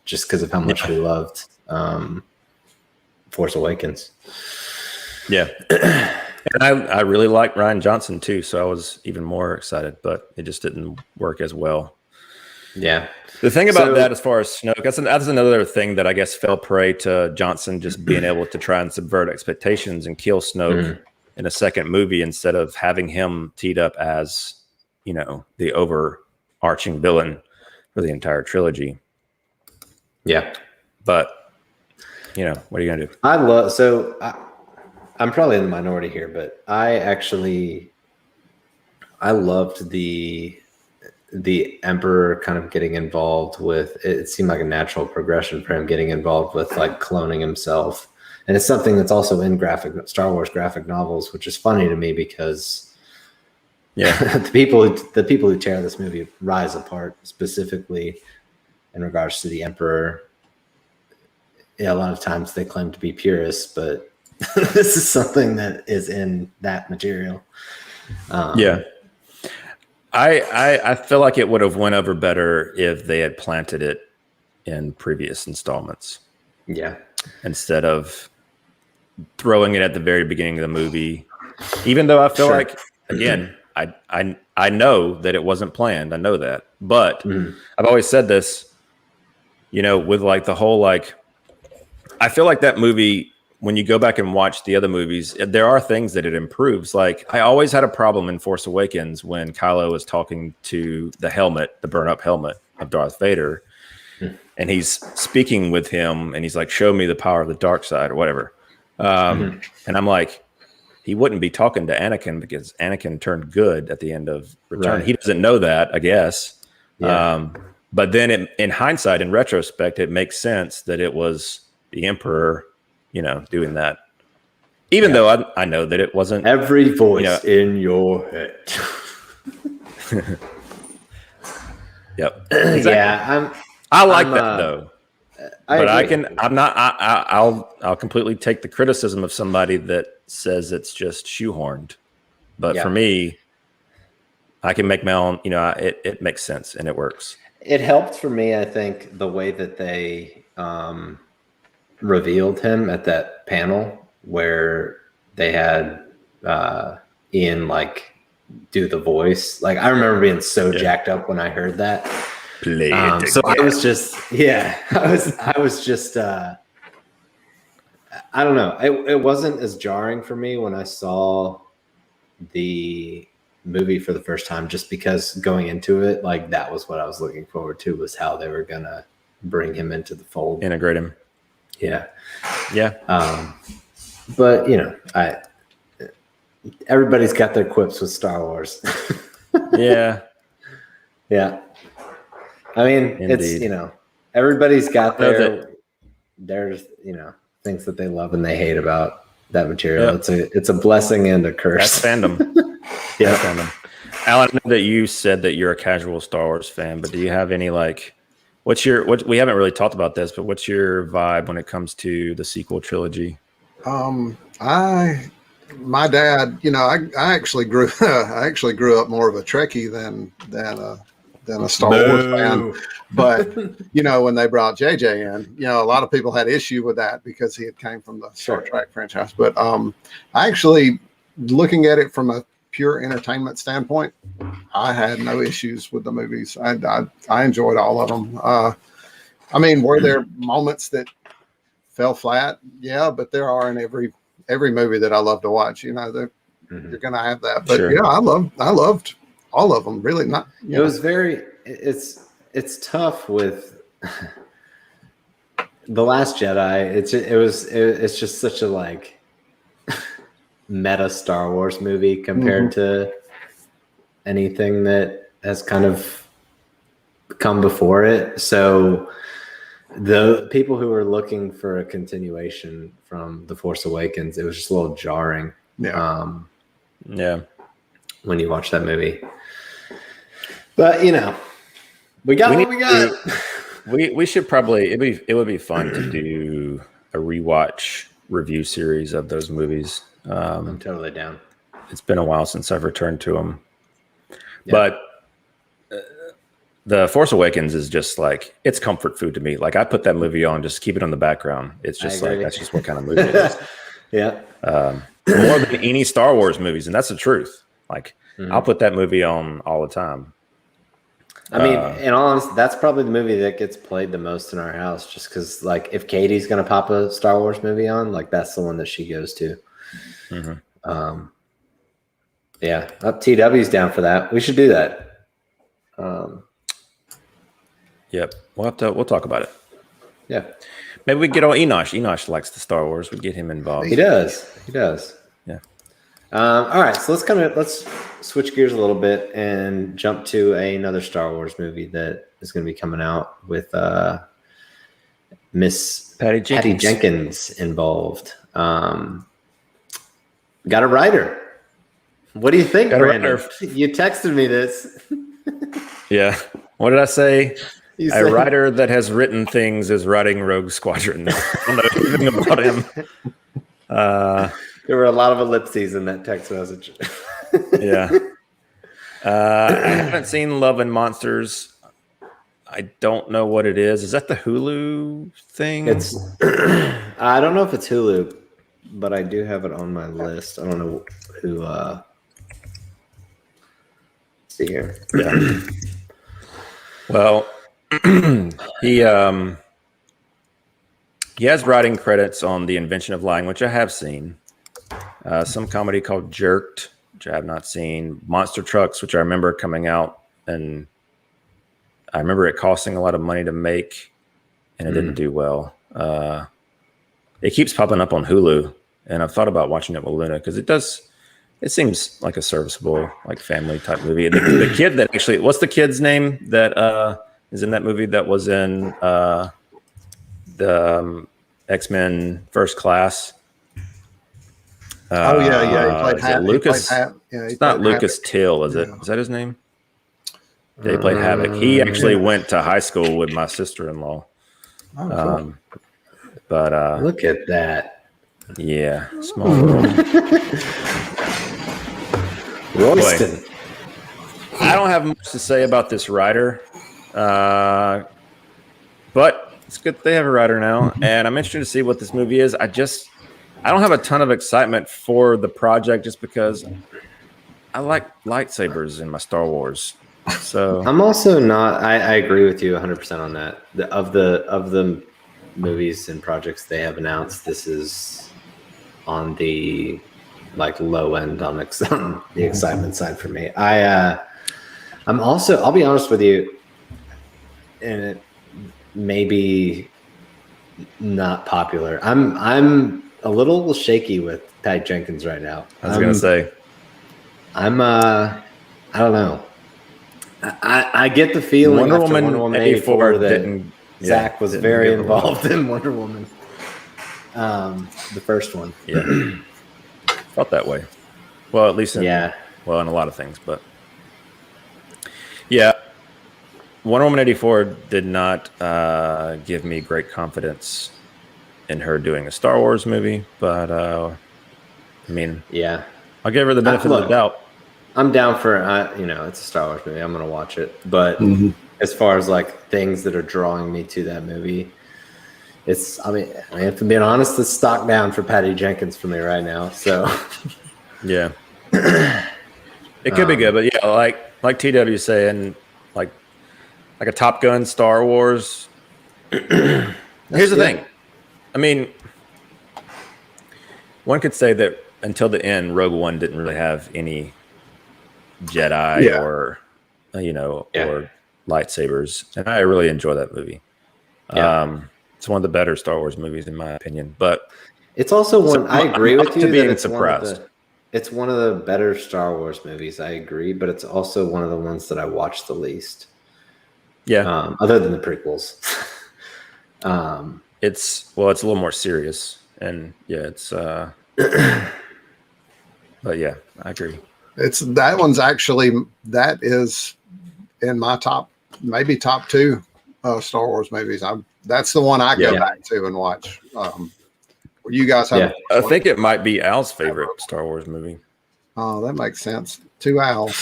just because of how much we loved Force Awakens. Yeah. And I really like Rian Johnson too, so I was even more excited, but it just didn't work as well. Yeah. The thing about that, as far as Snoke, that's another thing that I guess fell prey to Johnson just being able to try and subvert expectations and kill Snoke in a second movie instead of having him teed up as, the overarching villain for the entire trilogy. Yeah. But, what are you going to do? I'm probably in the minority here, but I loved the Emperor kind of getting involved with it. Seemed like a natural progression for him getting involved with like cloning himself, and it's something that's also in Star Wars graphic novels, which is funny to me because the people who tear this movie rise apart, specifically in regards to the Emperor. A lot of times they claim to be purists, but this is something that is in that material. I feel like it would have went over better if they had planted it in previous installments. Yeah. Instead of throwing it at the very beginning of the movie. Even though I feel like, again, I know that it wasn't planned. I know that. But I've always said this, with like the whole I feel like that movie, when you go back and watch the other movies, there are things that it improves. Like I always had a problem in Force Awakens when Kylo was talking to the burn up helmet of Darth Vader. And he's speaking with him and he's like, show me the power of the dark side or whatever. And I'm like, he wouldn't be talking to Anakin because Anakin turned good at the end of Return. Right. He doesn't know that, I guess. Yeah. But then in hindsight, in retrospect, it makes sense that it was the Emperor, doing that. Even though I know that it wasn't every voice in your head. Yep. Exactly. Yeah, I like that though. I'll completely take the criticism of somebody that says it's just shoehorned. But for me, I can make my own, it makes sense and it works. It helped for me, I think, the way that they revealed him at that panel where they had Ian do the voice. Like I remember being so jacked up when I heard that. So I was just I don't know. It wasn't as jarring for me when I saw the movie for the first time, just because going into it, that was what I was looking forward to, was how they were gonna bring him into the fold, integrate him. Yeah. But everybody's got their quips with Star Wars. Yeah. I mean, indeed. It's everybody's got their things that they love and they hate about that material. Yep. It's a blessing and a curse. That's fandom. That's fandom. Alan, I know that you said that you're a casual Star Wars fan, but do you have any we haven't really talked about this, but what's your vibe when it comes to the sequel trilogy? My dad, I actually grew up more of a Trekkie than a Star Wars fan. But, when they brought JJ in, a lot of people had issue with that because he had came from the Star Trek franchise. But I actually, looking at it from a pure entertainment standpoint, I had no issues with the movies. I enjoyed all of them. Were there moments that fell flat? Yeah, but there are in every movie that I love to watch. You're going to have that. But I loved all of them. Really, not. It was very. It's tough with The Last Jedi. It's just such a meta Star Wars movie compared to anything that has kind of come before it. So the people who were looking for a continuation from The Force Awakens, it was just a little jarring. Yeah. When you watch that movie. But we got what we got. We should probably it would be fun to do a rewatch review series of those movies. I'm totally down. it's been a while since I've returned to them. Yeah. But The Force Awakens is just like, it's comfort food to me. Like I put that movie on, just keep it on the background. It's just like, that's just what kind of movie it is. Yeah. More than any Star Wars movies. And that's the truth. Like I'll put that movie on all the time. I mean, in all honesty, that's probably the movie that gets played the most in our house, just because, like, if Katie's going to pop a Star Wars movie on, like, that's the one that she goes to. Yeah, TW's down for that. We should do that. Yep, we'll talk about it. Yeah, maybe we get on Enosh. Enosh likes the Star Wars. We get him involved. He does. Yeah. All right, so let's switch gears a little bit and jump to another Star Wars movie that is going to be coming out with Miss Patty Jenkins involved. Got a writer. What do you think, Brandon? You texted me this. Yeah. What did I say? A writer that has written things is writing Rogue Squadron. I don't know anything about him. There were a lot of ellipses in that text message. Yeah. I haven't seen Love and Monsters. I don't know what it is. Is that the Hulu thing? I don't know if it's Hulu, but I do have it on my list. I don't know who. Let's see here. Yeah. Well, he has writing credits on The Invention of Lying, which I have seen. Some comedy called Jerked, which I have not seen. Monster Trucks, which I remember coming out, and I remember it costing a lot of money to make, and it didn't do well. It keeps popping up on Hulu, and I've thought about watching it with Luna because it seems like a serviceable, like family type movie. The kid that actually, what's the kid's name that is in that movie that was in the X-Men First Class? He played Havoc. Lucas. It's not Lucas Till, is it? Is that his name? Yeah, he played Havoc. He actually went to high school with my sister-in-law. Cool. But look at that. Yeah, small world. Royston. I don't have much to say about this writer, but it's good that they have a writer now, and I'm interested to see what this movie is. I don't have a ton of excitement for the project just because I like lightsabers in my Star Wars. So I'm also not. I agree with you 100% on that. Of the movies and projects they have announced, this is on the low end on the excitement side for me. I'm also. I'll be honest with you, and it may be not popular. I'm a little shaky with Patty Jenkins right now. I was gonna say, I don't know. I get the feeling Wonder Woman 84 that Zack was very involved in Wonder Woman. The first one. Yeah. Felt that way. Well, at least in a lot of things, but yeah. Wonder Woman 84 did not give me great confidence in her doing a Star Wars movie, but I mean, yeah, I'll give her the benefit of the doubt. I'm down for it's a Star Wars movie. I'm gonna watch it, but as far as things that are drawing me to that movie, it's I mean, if I'm being honest, it's stock down for Patty Jenkins for me right now. So yeah, it could be good, but yeah, like TW saying, like a Top Gun Star Wars. Here's the thing. I mean, one could say that until the end, Rogue One didn't really have any Jedi or lightsabers, and I really enjoy that movie. Yeah. It's one of the better Star Wars movies in my opinion, but it's also one. I agree with you. Being surprised. It's one of the better Star Wars movies. I agree, but it's also one of the ones that I watch the least. Yeah. Other than the prequels. It's a little more serious, and it's but yeah, I agree. That is in my top 2 Star Wars movies. That's the one I go back to and watch. You guys have? I think it might be Al's favorite Star Wars movie. Oh, that makes sense. 2 owls.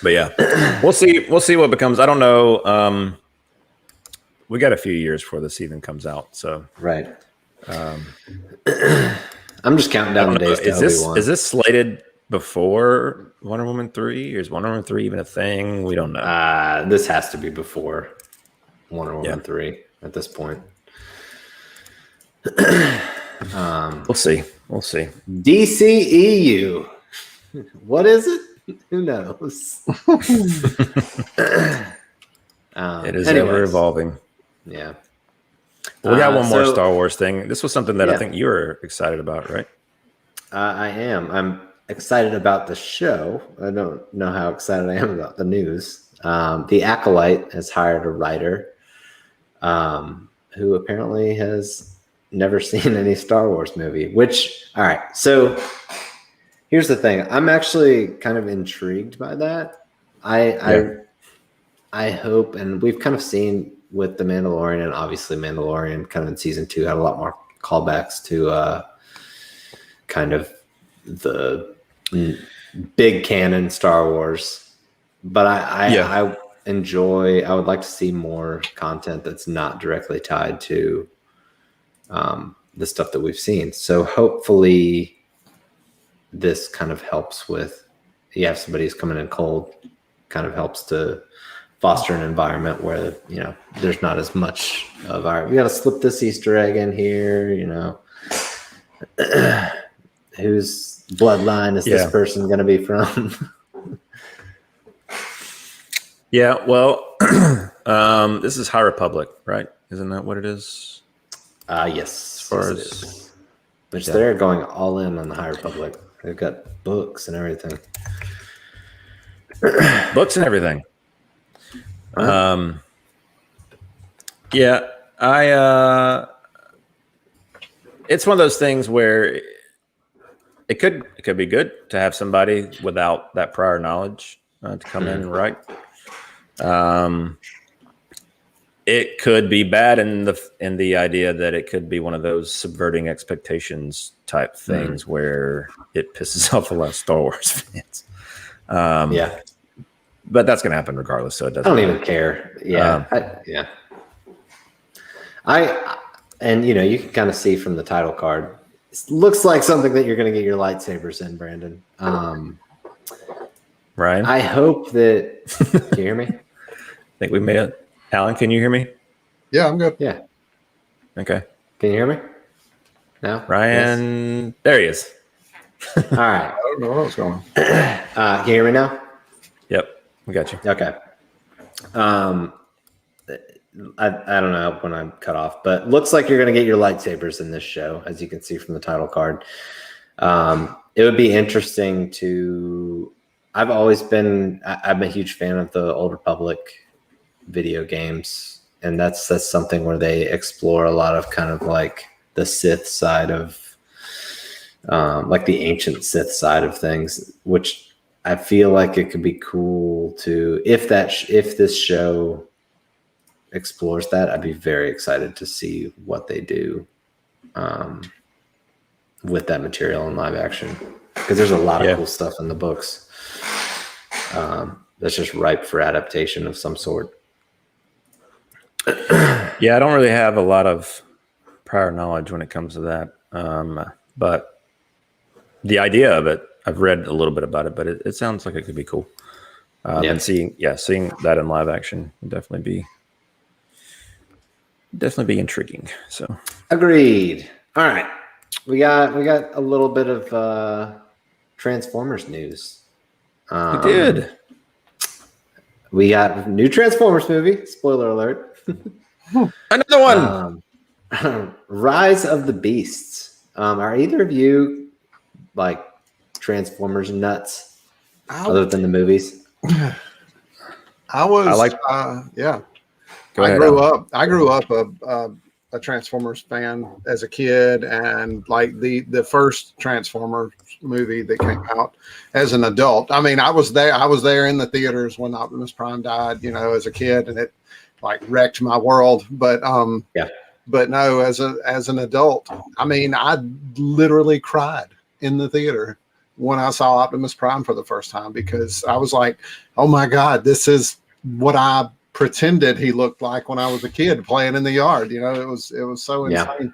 But yeah, we'll see. We'll see what becomes. I don't know. We got a few years before this even comes out. So right. I'm just counting down the days to Obi-Wan. Is this slated before Wonder Woman 3? Or is Wonder Woman 3 even a thing? We don't know. This has to be before Wonder Woman 3 at this point. We'll see. We'll see. DCEU. What is it? Who knows? It is ever evolving. Yeah. We got one more Star Wars thing. This was something that I think you were excited about, right? I am. I'm excited about the show. I don't know how excited I am about the news. The Acolyte has hired a writer who apparently has never seen any Star Wars movie, which, all right. So here's the thing. I'm actually kind of intrigued by that. I hope, and we've kind of seen with The Mandalorian, and obviously Mandalorian kind of in season 2 had a lot more callbacks to kind of the big canon Star Wars. But I would like to see more content that's not directly tied to the stuff that we've seen. So hopefully this kind of helps with, somebody who's coming in cold, kind of helps to foster an environment where, there's not as much of we got to slip this Easter egg in here, whose bloodline is this person going to be from? Yeah, well, this is High Republic, right? Isn't that what it is? Yes. As far as which they're going all in on the High Republic. They've got books and everything. Books and everything. It's one of those things where it could be good to have somebody without that prior knowledge to come in and write. It could be bad in the idea that it could be one of those subverting expectations type things where it pisses off a lot of Star Wars fans. But that's going to happen regardless. So it doesn't. I don't even care. Yeah, and you can kind of see from the title card. It looks like something that you're going to get your lightsabers in, Brandon. Ryan, I hope that. Can you hear me? I think we made it. Alan, can you hear me? Yeah, I'm good. Yeah. Okay. Can you hear me? No. Ryan, yes. There he is. All right. I don't know what was going on. Can you hear me now? Yep. We got you. Okay. I don't know when I'm cut off, but looks like you're going to get your lightsabers in this show, as you can see from the title card. It would be interesting to. I'm a huge fan of the Old Republic video games, and that's something where they explore a lot of kind of like the Sith side of, like the ancient Sith side of things, which. I feel like it could be cool to if this show explores that. I'd be very excited to see what they do with that material in live action, because there's a lot of cool stuff in the books that's just ripe for adaptation of some sort. Yeah, I don't really have a lot of prior knowledge when it comes to that, but the idea of it. I've read a little bit about it, but it sounds like it could be cool. And seeing that in live action would definitely be intriguing. So agreed. All right, we got a little bit of Transformers news. We did. We got a new Transformers movie. Spoiler alert. Another one. Rise of the Beasts. Are either of you like Transformers nuts other than the movies? I grew up a Transformers fan as a kid, and like the first Transformers movie that came out as an adult. I mean, I was there in the theaters when Optimus Prime died, as a kid, and it like wrecked my world. But But no, as an adult, I mean, I literally cried in the theater when I saw Optimus Prime for the first time, because I was like, oh my God, this is what I pretended he looked like when I was a kid playing in the yard. You know, it was so insane.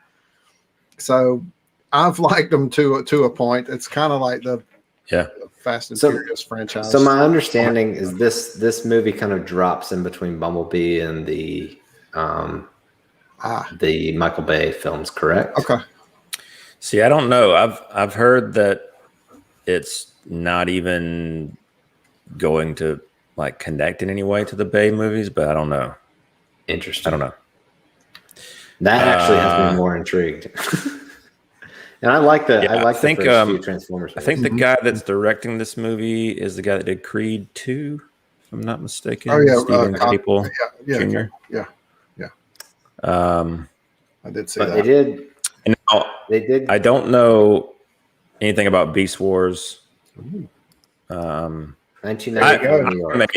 So I've liked them to a point. It's kind of like the Fast and Furious franchise. So my understanding is this movie kind of drops in between Bumblebee and the Michael Bay films, correct? Okay. See, I don't know. I've heard that it's not even going to like connect in any way to the Bay movies, but I don't know. Interesting. I don't know. That actually has me more intrigued. And I like the first few Transformers movies. I think the guy that's directing this movie is the guy that did Creed 2, if I'm not mistaken. Oh yeah, Steven Caple Jr. Yeah. I did see that. They did. And now, they did. I don't know anything about Beast Wars. 1994 New York.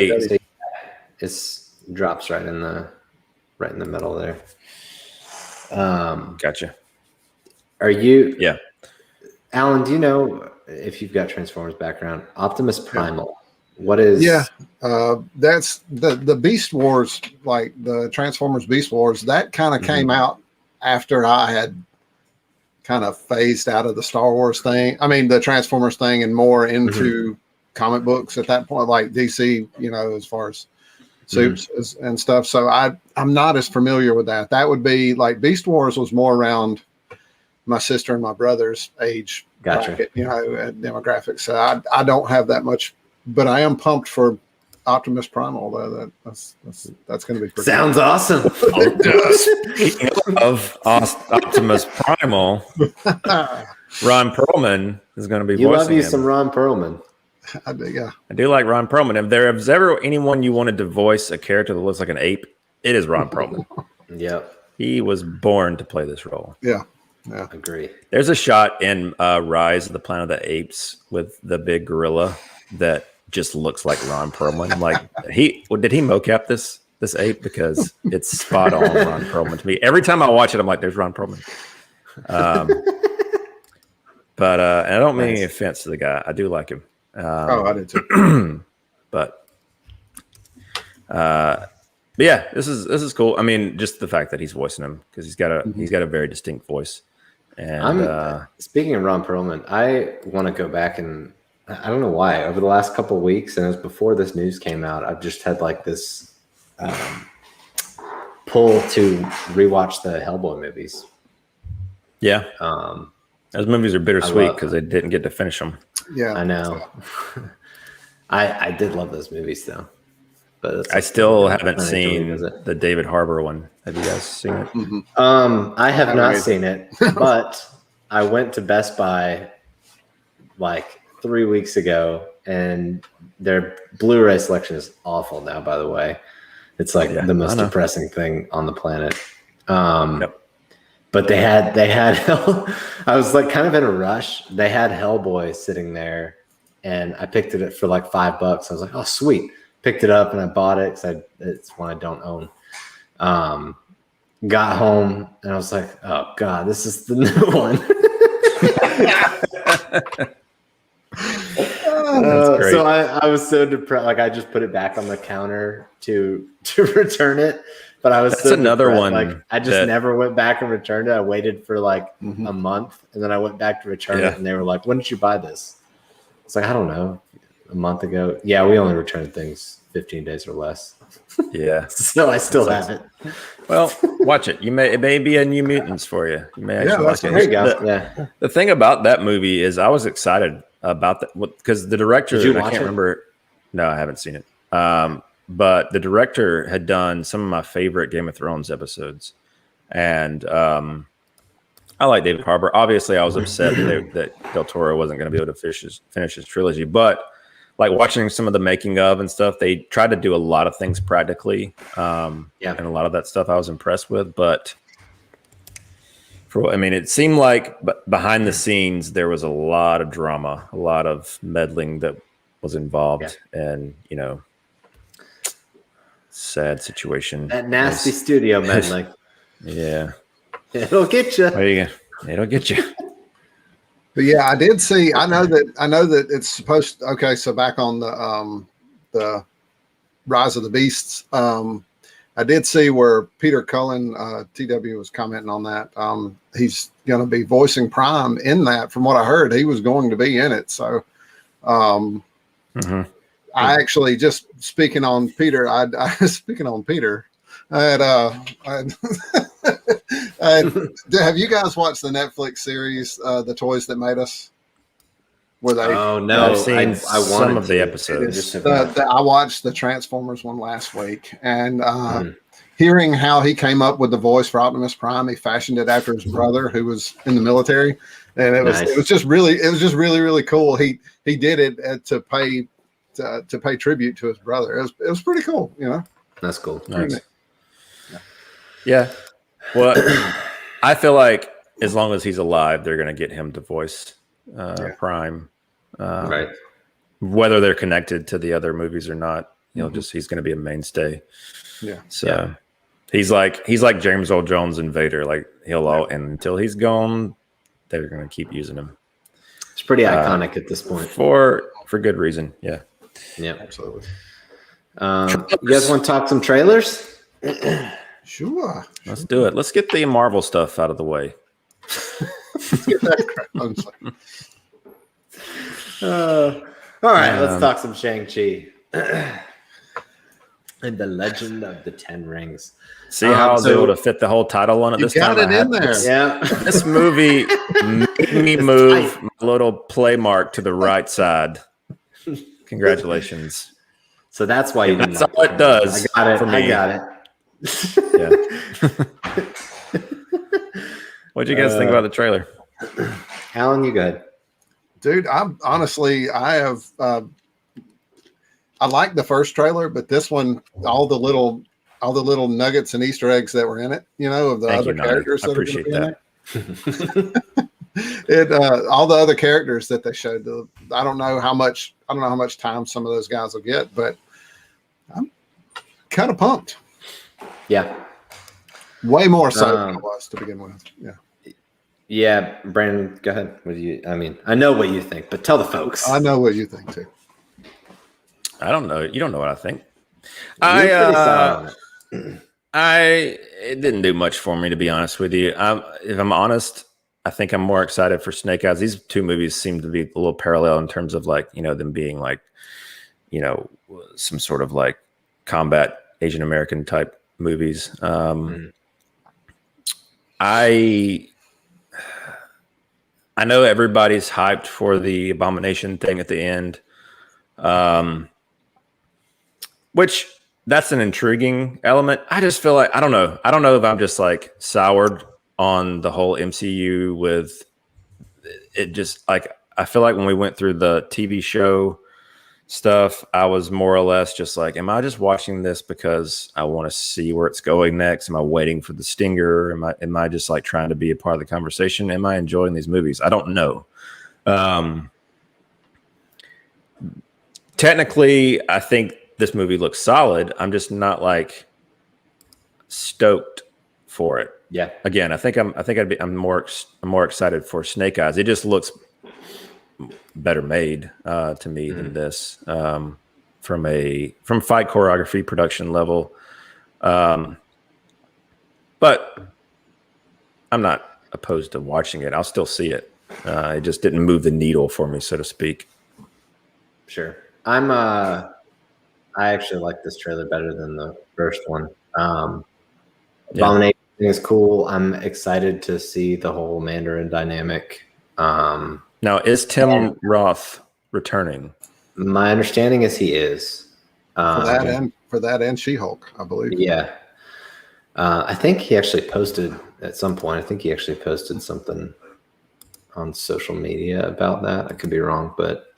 It drops right in the middle there. Gotcha. Are you? Yeah. Alan, do you know, if you've got Transformers background, Optimus Primal? What is? Yeah, that's the Beast Wars, like the Transformers Beast Wars. That kind of came out after I had kind of phased out of the Star Wars thing. I mean, the Transformers thing, and more into comic books at that point, like DC. You know, as far as soups and stuff. So I'm not as familiar with that. That would be like Beast Wars was more around my sister and my brother's age bracket, you know, demographics. So I don't have that much, but I am pumped for Optimus Primal, though. That's going to be pretty sounds awesome. It does. Speaking of Optimus Primal, Ron Perlman is going to be voicing him. Some Ron Perlman. I do like Ron Perlman. If there was ever anyone you wanted to voice a character that looks like an ape, it is Ron Perlman. Yep. He was born to play this role. Yeah. Agree. There's a shot in Rise of the Planet of the Apes with the big gorilla that just looks like Ron Perlman. Like did he mocap this ape? Because it's spot on Ron Perlman to me. Every time I watch it, I'm like, there's Ron Perlman. But and I don't mean any offense to the guy. I do like him. I did too. But yeah, this is cool. I mean, just the fact that he's voicing him, because he's got a very distinct voice. And speaking of Ron Perlman, I want to go back, and I don't know why, over the last couple of weeks, and it was before this news came out, I've just had like this pull to rewatch the Hellboy movies. Yeah. Those movies are bittersweet because they didn't get to finish them. Yeah, I know. I did love those movies though, but I still haven't seen the David Harbour one. Have you guys seen it? I have not seen it, but I went to Best Buy like 3 weeks ago, and their Blu-ray selection is awful now. By the way, it's like the most depressing thing on the planet. But they had I was like kind of in a rush. They had Hellboy sitting there, and I picked it up for like $5. I was like, oh, sweet. Picked it up and I bought it because it's one I don't own. Got home and I was like, oh God, this is the new one. So I was so depressed. Like I just put it back on the counter to return it. But I was That's another one. Like I just never went back and returned it. I waited for like a month, and then I went back to return it, and they were like, "When did you buy this?" It's like, I don't know, a month ago. Yeah, we only return things 15 days or less. Yeah, so I still have it. Well, watch it. It may be a New Mutants for you. You may actually like it. There you go. The thing about that movie is I was excited about that because the director. I can't remember. No, I haven't seen it. But the director had done some of my favorite Game of Thrones episodes. And I like David Harbour. Obviously, I was upset that Del Toro wasn't going to be able to finish his trilogy. But like watching some of the making of and stuff, they tried to do a lot of things practically. And a lot of that stuff I was impressed with. But it seemed like behind the scenes, there was a lot of drama, a lot of meddling that was involved. And, sad situation. That nasty studio meddling. Yeah. It'll get you. There you go. It'll get you. But yeah, I did see. I know that it's supposed. Okay, so back on the Rise of the Beasts. I did see where Peter Cullen, TW, was commenting on that. He's going to be voicing Prime in that. From what I heard, he was going to be in it. So, I actually, just speaking on Peter, speaking on Peter, have you guys watched the Netflix series, The Toys That Made Us? Where they? Oh no, I've seen some of the episodes. I watched the Transformers one last week, and hearing how he came up with the voice for Optimus Prime, he fashioned it after his brother who was in the military, and it was just really cool. He did it to pay tribute to his brother. It was pretty cool, you know. That's cool. Nice. Yeah. Well, I feel like as long as he's alive, they're going to get him to voice Prime, right? Whether they're connected to the other movies or not, just he's going to be a mainstay. Yeah. So he's like James Earl Jones and Vader. Like and until he's gone, they're going to keep using him. It's pretty iconic at this point for good reason. Yeah. Yeah, absolutely. You guys want to talk some trailers? Sure. Let's do it. Let's get the Marvel stuff out of the way. All right, let's talk some Shang-Chi and the Legend of the Ten Rings. See how I was able to fit the whole title on it this time? Got it in there. Yeah. This movie made me move my little play mark to the right side. Congratulations. So that's why you didn't. That's all it does. I got it. For me. I got it. Yeah. What'd you guys think about the trailer? Alan, you go ahead. Dude, I like the first trailer, but this one, all the little nuggets and Easter eggs that were in it, of the other characters. I appreciate that. All the other characters that they showed. I don't know how much time some of those guys will get, but I'm kind of pumped. Yeah, way more so than I was to begin with. Yeah. Yeah, Brandon, go ahead. I know what you think, but tell the folks. I know what you think too. I don't know. You don't know what I think. It didn't do much for me, to be honest with you. If I'm honest, I think I'm more excited for Snake Eyes. These two movies seem to be a little parallel in terms of them being some sort of combat Asian American type movies. I know everybody's hyped for the Abomination thing at the end, which that's an intriguing element. I just feel like I don't know if I'm just soured on the whole MCU with it. Just I feel like when we went through the TV show stuff, I was more or less just am I just watching this because I want to see where it's going next? Am I waiting for the stinger? Am I just trying to be a part of the conversation? Am I enjoying these movies? I don't know. Technically, I think this movie looks solid. I'm just not stoked for it. Yeah. Again, I'm more excited for Snake Eyes. It just looks better made to me than this from fight choreography, production level. But I'm not opposed to watching it. I'll still see it. It just didn't move the needle for me, so to speak. Sure. I actually like this trailer better than the first one. Abomination is cool. I'm excited to see the whole Mandarin dynamic. Now, is Tim Roth returning? My understanding is he is. For that and She-Hulk, I believe. Yeah. I think he actually posted at some point. I think he actually posted something on social media about that. I could be wrong, but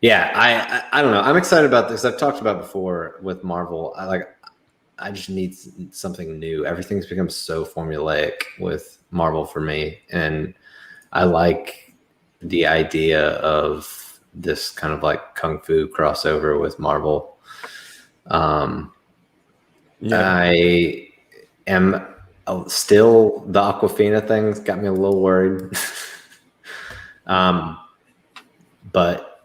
yeah, I don't know. I'm excited about this. I've talked about before with Marvel. I just need something new. Everything's become so formulaic with Marvel for me, and I like the idea of this kind of kung fu crossover with Marvel. I am still the Aquafina thing's got me a little worried. But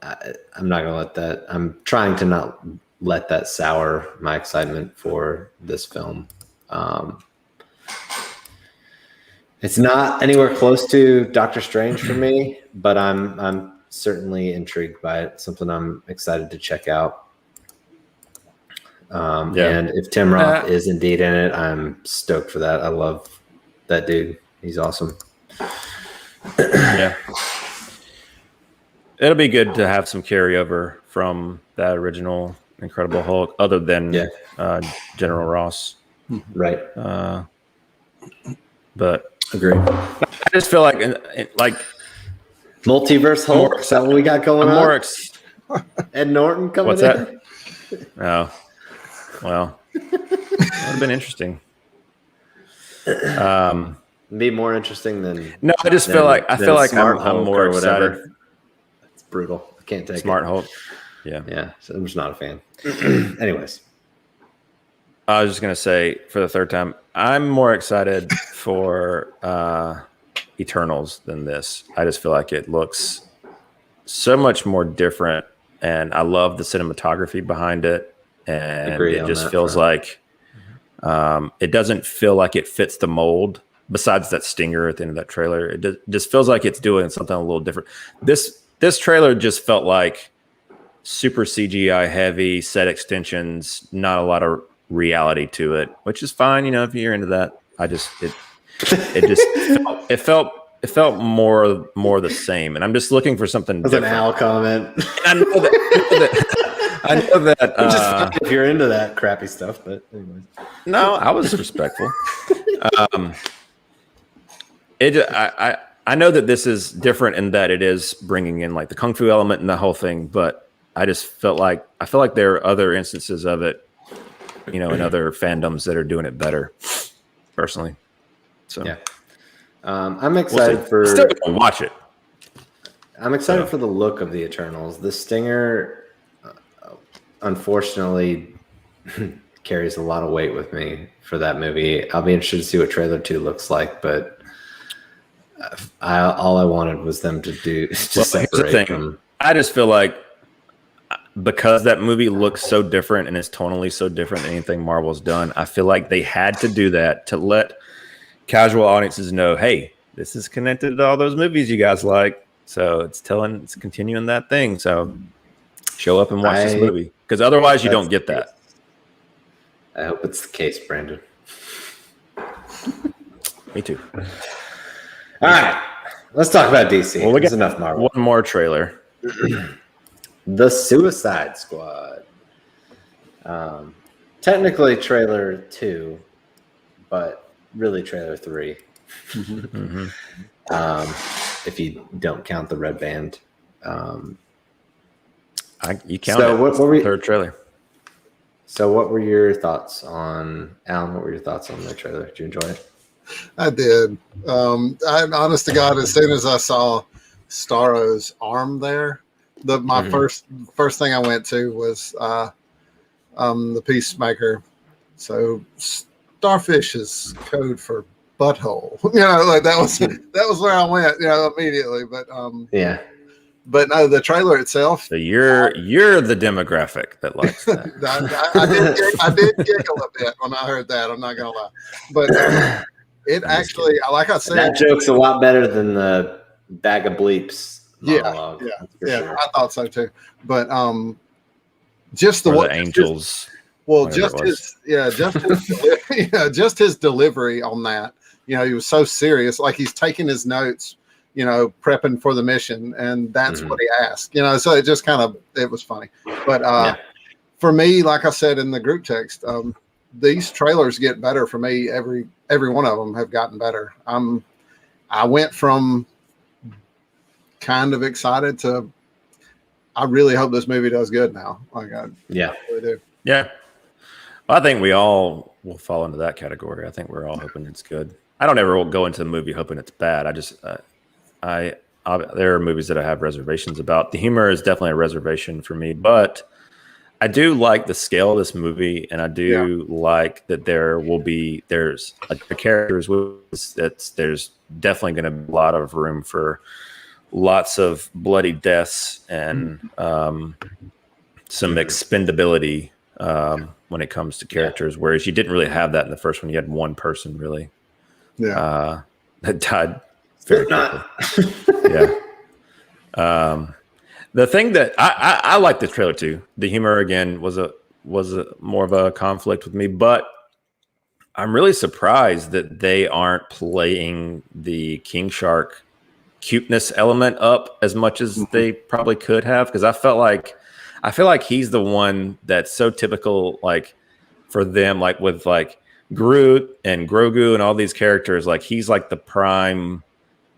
I'm not gonna let that. I'm trying to not let that sour my excitement for this film. It's not anywhere close to Doctor Strange for me, but I'm certainly intrigued by it. Something I'm excited to check out. And if Tim Roth is indeed in it, I'm stoked for that. I love that dude. He's awesome. Yeah. It'll be good to have some carryover from that original Incredible Hulk, other than General Ross. Right. But agree. I just feel like Multiverse Hulk. Is that what we got going on? Ed Norton coming What's in? That? Oh, well, that would have been interesting. Be more interesting than no. I just feel like I'm more excited. It's brutal. I can't take Smart Hulk. Yeah. So I'm just not a fan. Anyways, I was just gonna say for the third time, I'm more excited for Eternals than this. I just feel like it looks so much more different, and I love the cinematography behind it. And it just feels like it doesn't feel like it fits the mold. Besides that stinger at the end of that trailer, it just feels like it's doing something a little different. This trailer just felt like super CGI heavy, set extensions, not a lot of reality to it, which is fine, if you're into that. It felt more the same, and I'm just looking for something different. An Al comment. I know that. Which is fine if you're into that crappy stuff, but anyways. No, I was respectful. I know that this is different in that it is bringing in like the kung fu element and the whole thing, but I feel like there are other instances of it, in other fandoms that are doing it better. Personally, so yeah, I'm excited for. Still gonna watch it. I'm excited for the look of the Eternals. The stinger, unfortunately, carries a lot of weight with me for that movie. I'll be interested to see what trailer 2 looks like, but all I wanted was them to separate them. I just feel like because that movie looks so different and is tonally so different than anything Marvel's done, I feel like they had to do that to let casual audiences know, hey, this is connected to all those movies you guys like. So it's continuing that thing. So show up and watch this movie, because otherwise you don't get that. I hope it's the case, Brandon. Me too. All right, let's talk about DC. Well, we got enough Marvel. One more trailer. The Suicide Squad. Technically trailer 2, but really trailer 3. Mm-hmm. If you don't count the red band. You count the third trailer. So what were your thoughts on, Alan, what were your thoughts on the trailer? Did you enjoy it? I did. Honest to God, as soon as I saw Starro's arm there, my first thing I went to was the Peacemaker. So starfish is code for butthole. That was where I went, immediately. But yeah. But no, the trailer itself. So you're the demographic that likes that. I did giggle a bit when I heard that. I'm not gonna lie, but it actually, like I said, that joke's a lot better than the bag of bleeps monologue. Yeah, sure. I thought so too. But just the angels. Just his delivery on that. He was so serious, like he's taking his notes. Prepping for the mission, and that's what he asked. So it just it was funny. But for me, like I said in the group text, these trailers get better for me. Every one of them have gotten better. I went from kind of excited to I really hope this movie does good now. I really do. Yeah. Well, I think we all will fall into that category. I think we're all hoping it's good. I don't ever go into the movie hoping it's bad. I just there are movies that I have reservations about. The humor is definitely a reservation for me, but I do like the scale of this movie, and I do like that there's the characters there's definitely going to be a lot of room for lots of bloody deaths and some expendability when it comes to characters, whereas you didn't really have that in the first one. You had one person really that died very quickly. The thing that I like the trailer too. The humor again was a more of a conflict with me, but I'm really surprised that they aren't playing the King Shark cuteness element up as much as they probably could have, because I feel like he's the one that's so typical, like for them, like with like Groot and Grogu and all these characters, like he's like the prime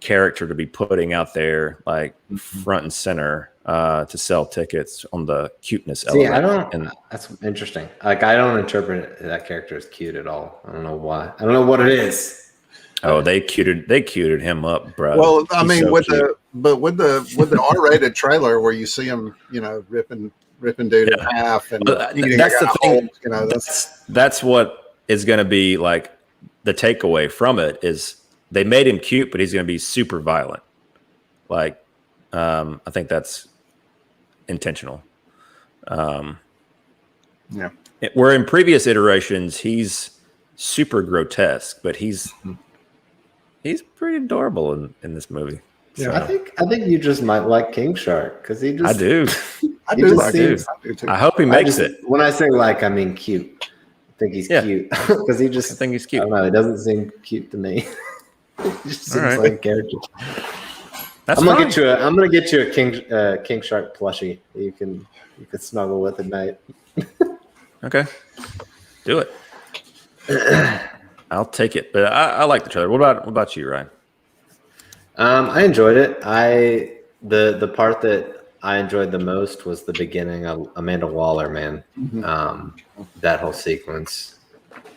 character to be putting out there like front and center to sell tickets on the cuteness element. That's interesting. Like I don't interpret that character as cute at all. I don't know why. I don't know what it is. Oh, they cuted him up, bro. Well, I mean, so with the R-rated trailer where you see him, ripping dude in half, and that's the thing. That's what is going to be like the takeaway from it is they made him cute, but he's going to be super violent. Like, I think that's intentional. Where in previous iterations he's super grotesque, but he's pretty adorable in this movie. So. I think you just might like King Shark because he just. I do. I do. I hope he makes it. When I say like, I mean cute. I think he's cute because he just. I think he's cute. I don't know. It doesn't seem cute to me. It just seems like a character. I'm gonna get you a King Shark plushie that you can snuggle with at night. Okay, do it. I'll take it, but I like the trailer. What about you, Ryan? I enjoyed it. The part that I enjoyed the most was the beginning of Amanda Waller, man. That whole sequence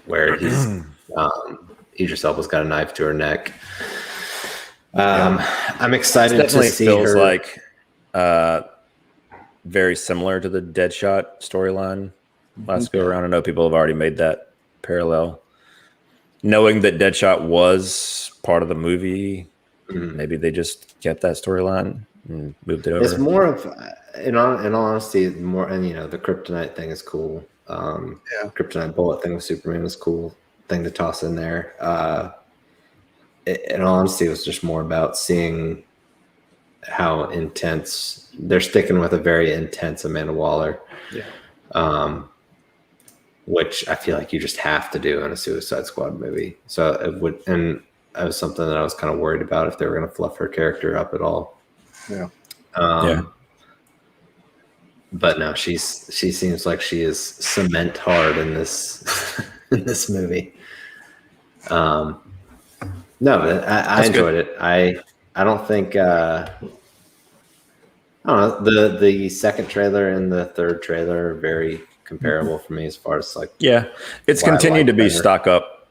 where he's Idris Elba's got a knife to her neck. I'm excited to see feels her. Like very similar to the Deadshot storyline last go around. I know people have already made that parallel. Knowing that Deadshot was part of the movie, maybe they just kept that storyline and moved it over. It's more of, in all honesty, more, and the kryptonite thing is cool. Kryptonite bullet thing with Superman is cool thing to toss in there. In all honesty, it was just more about seeing how intense they're sticking with a very intense Amanda Waller. Which I feel like you just have to do in a Suicide Squad movie. So it would, and that was something that I was kind of worried about if they were going to fluff her character up at all. But no, she seems like she is cement hard in this in this movie. No, but I enjoyed it. I don't think I don't know, the second trailer and the third trailer are very comparable for me as far as like it's continued to be stock up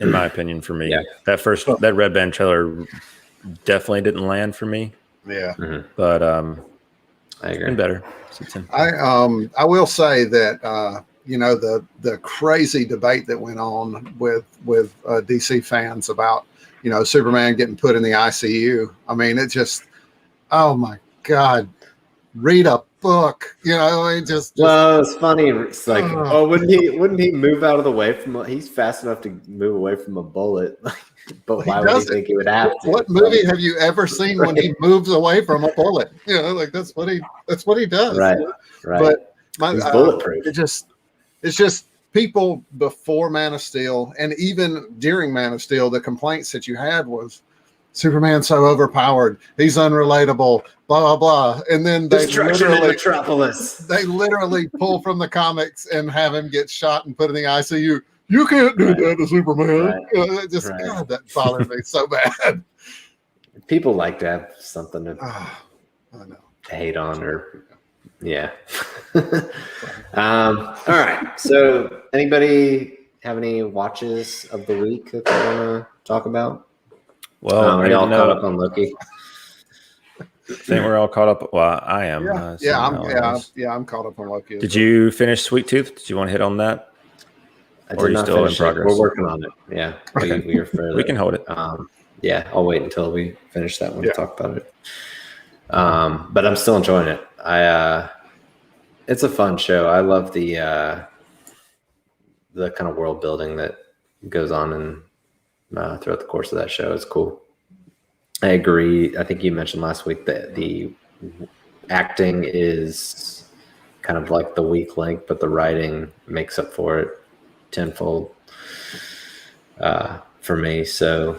in my opinion for me. That Red Band trailer definitely didn't land for me. But I agree. It's been better since then. I will say that the crazy debate that went on with DC fans about Superman getting put in the ICU. I mean, it just, oh my God, read a book. Well, it's funny. It's like, wouldn't he move out of the way from? He's fast enough to move away from a bullet. But why would he think he would have to? What movie have you ever seen when he moves away from a bullet? That's what he does. Right. But he's bulletproof. It's just people before Man of Steel and even during Man of Steel, the complaints that you had was Superman's so overpowered, he's unrelatable, blah blah blah, and then they literally pull from the comics and have him get shot and put in the ICU. You can't do that to Superman. God, that bothered me so bad. People like to have something to hate on, or all right. So, anybody have any watches of the week that they want to talk about? Well, are y'all caught up on Loki? think we're all caught up. Well, I am. I'm caught up on Loki. Did you finish Sweet Tooth? Did you want to hit on that? Or are you still in progress? We're working on it. Yeah, okay. We can hold it. Yeah, I'll wait until we finish that one to talk about it. But I'm still enjoying it. It's a fun show. I love the kind of world building that goes on and throughout the course of that show. It's cool. I agree. I think you mentioned last week that the acting is kind of like the weak link, but the writing makes up for it tenfold for me. So,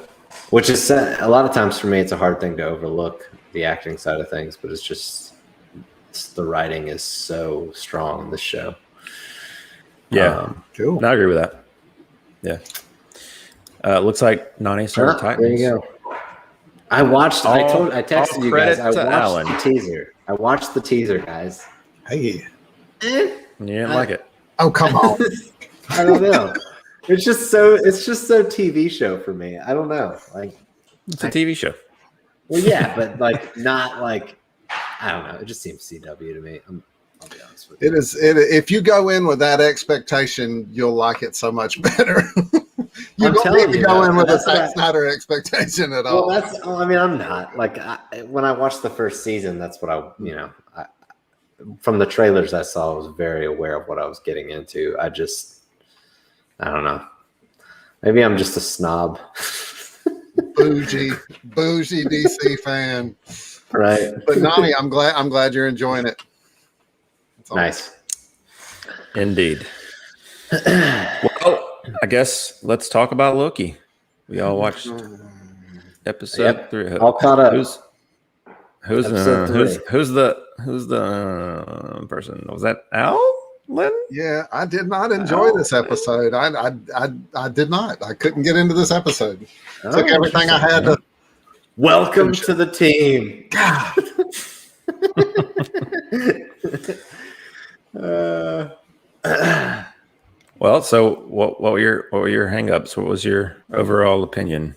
which is a lot of times for me, it's a hard thing to overlook, the acting side of things, but the writing is so strong in this show. Yeah, cool. I agree with that. Yeah. Looks like Nani started Titans. There you go. I watched. I texted you guys. I watched the teaser. I watched the teaser, guys. Hey, you didn't like it? Oh, come on. I don't know. It's just so TV show for me. I don't know. Like, it's a TV show. Well, yeah, but like not like, I don't know. It just seems CW to me. I'll be honest with you. It is. If you go in with that expectation, you'll like it so much better. You don't need to go in with a Zack Snyder expectation at all. Well, I'm not. Like, when I watched the first season, that's what from the trailers I saw, I was very aware of what I was getting into. I don't know. Maybe I'm just a snob. Bougie DC fan. Right. But Nani, I'm glad you're enjoying it. Nice. Indeed. Well, I guess let's talk about Loki. We all watched episode 3. All caught up. Who's the person? Was that Alan? Yeah, I did not enjoy this episode. I did not. I couldn't get into this episode. Took everything I had to. Welcome to the team. Well, so what were your hang-ups? What was your overall opinion?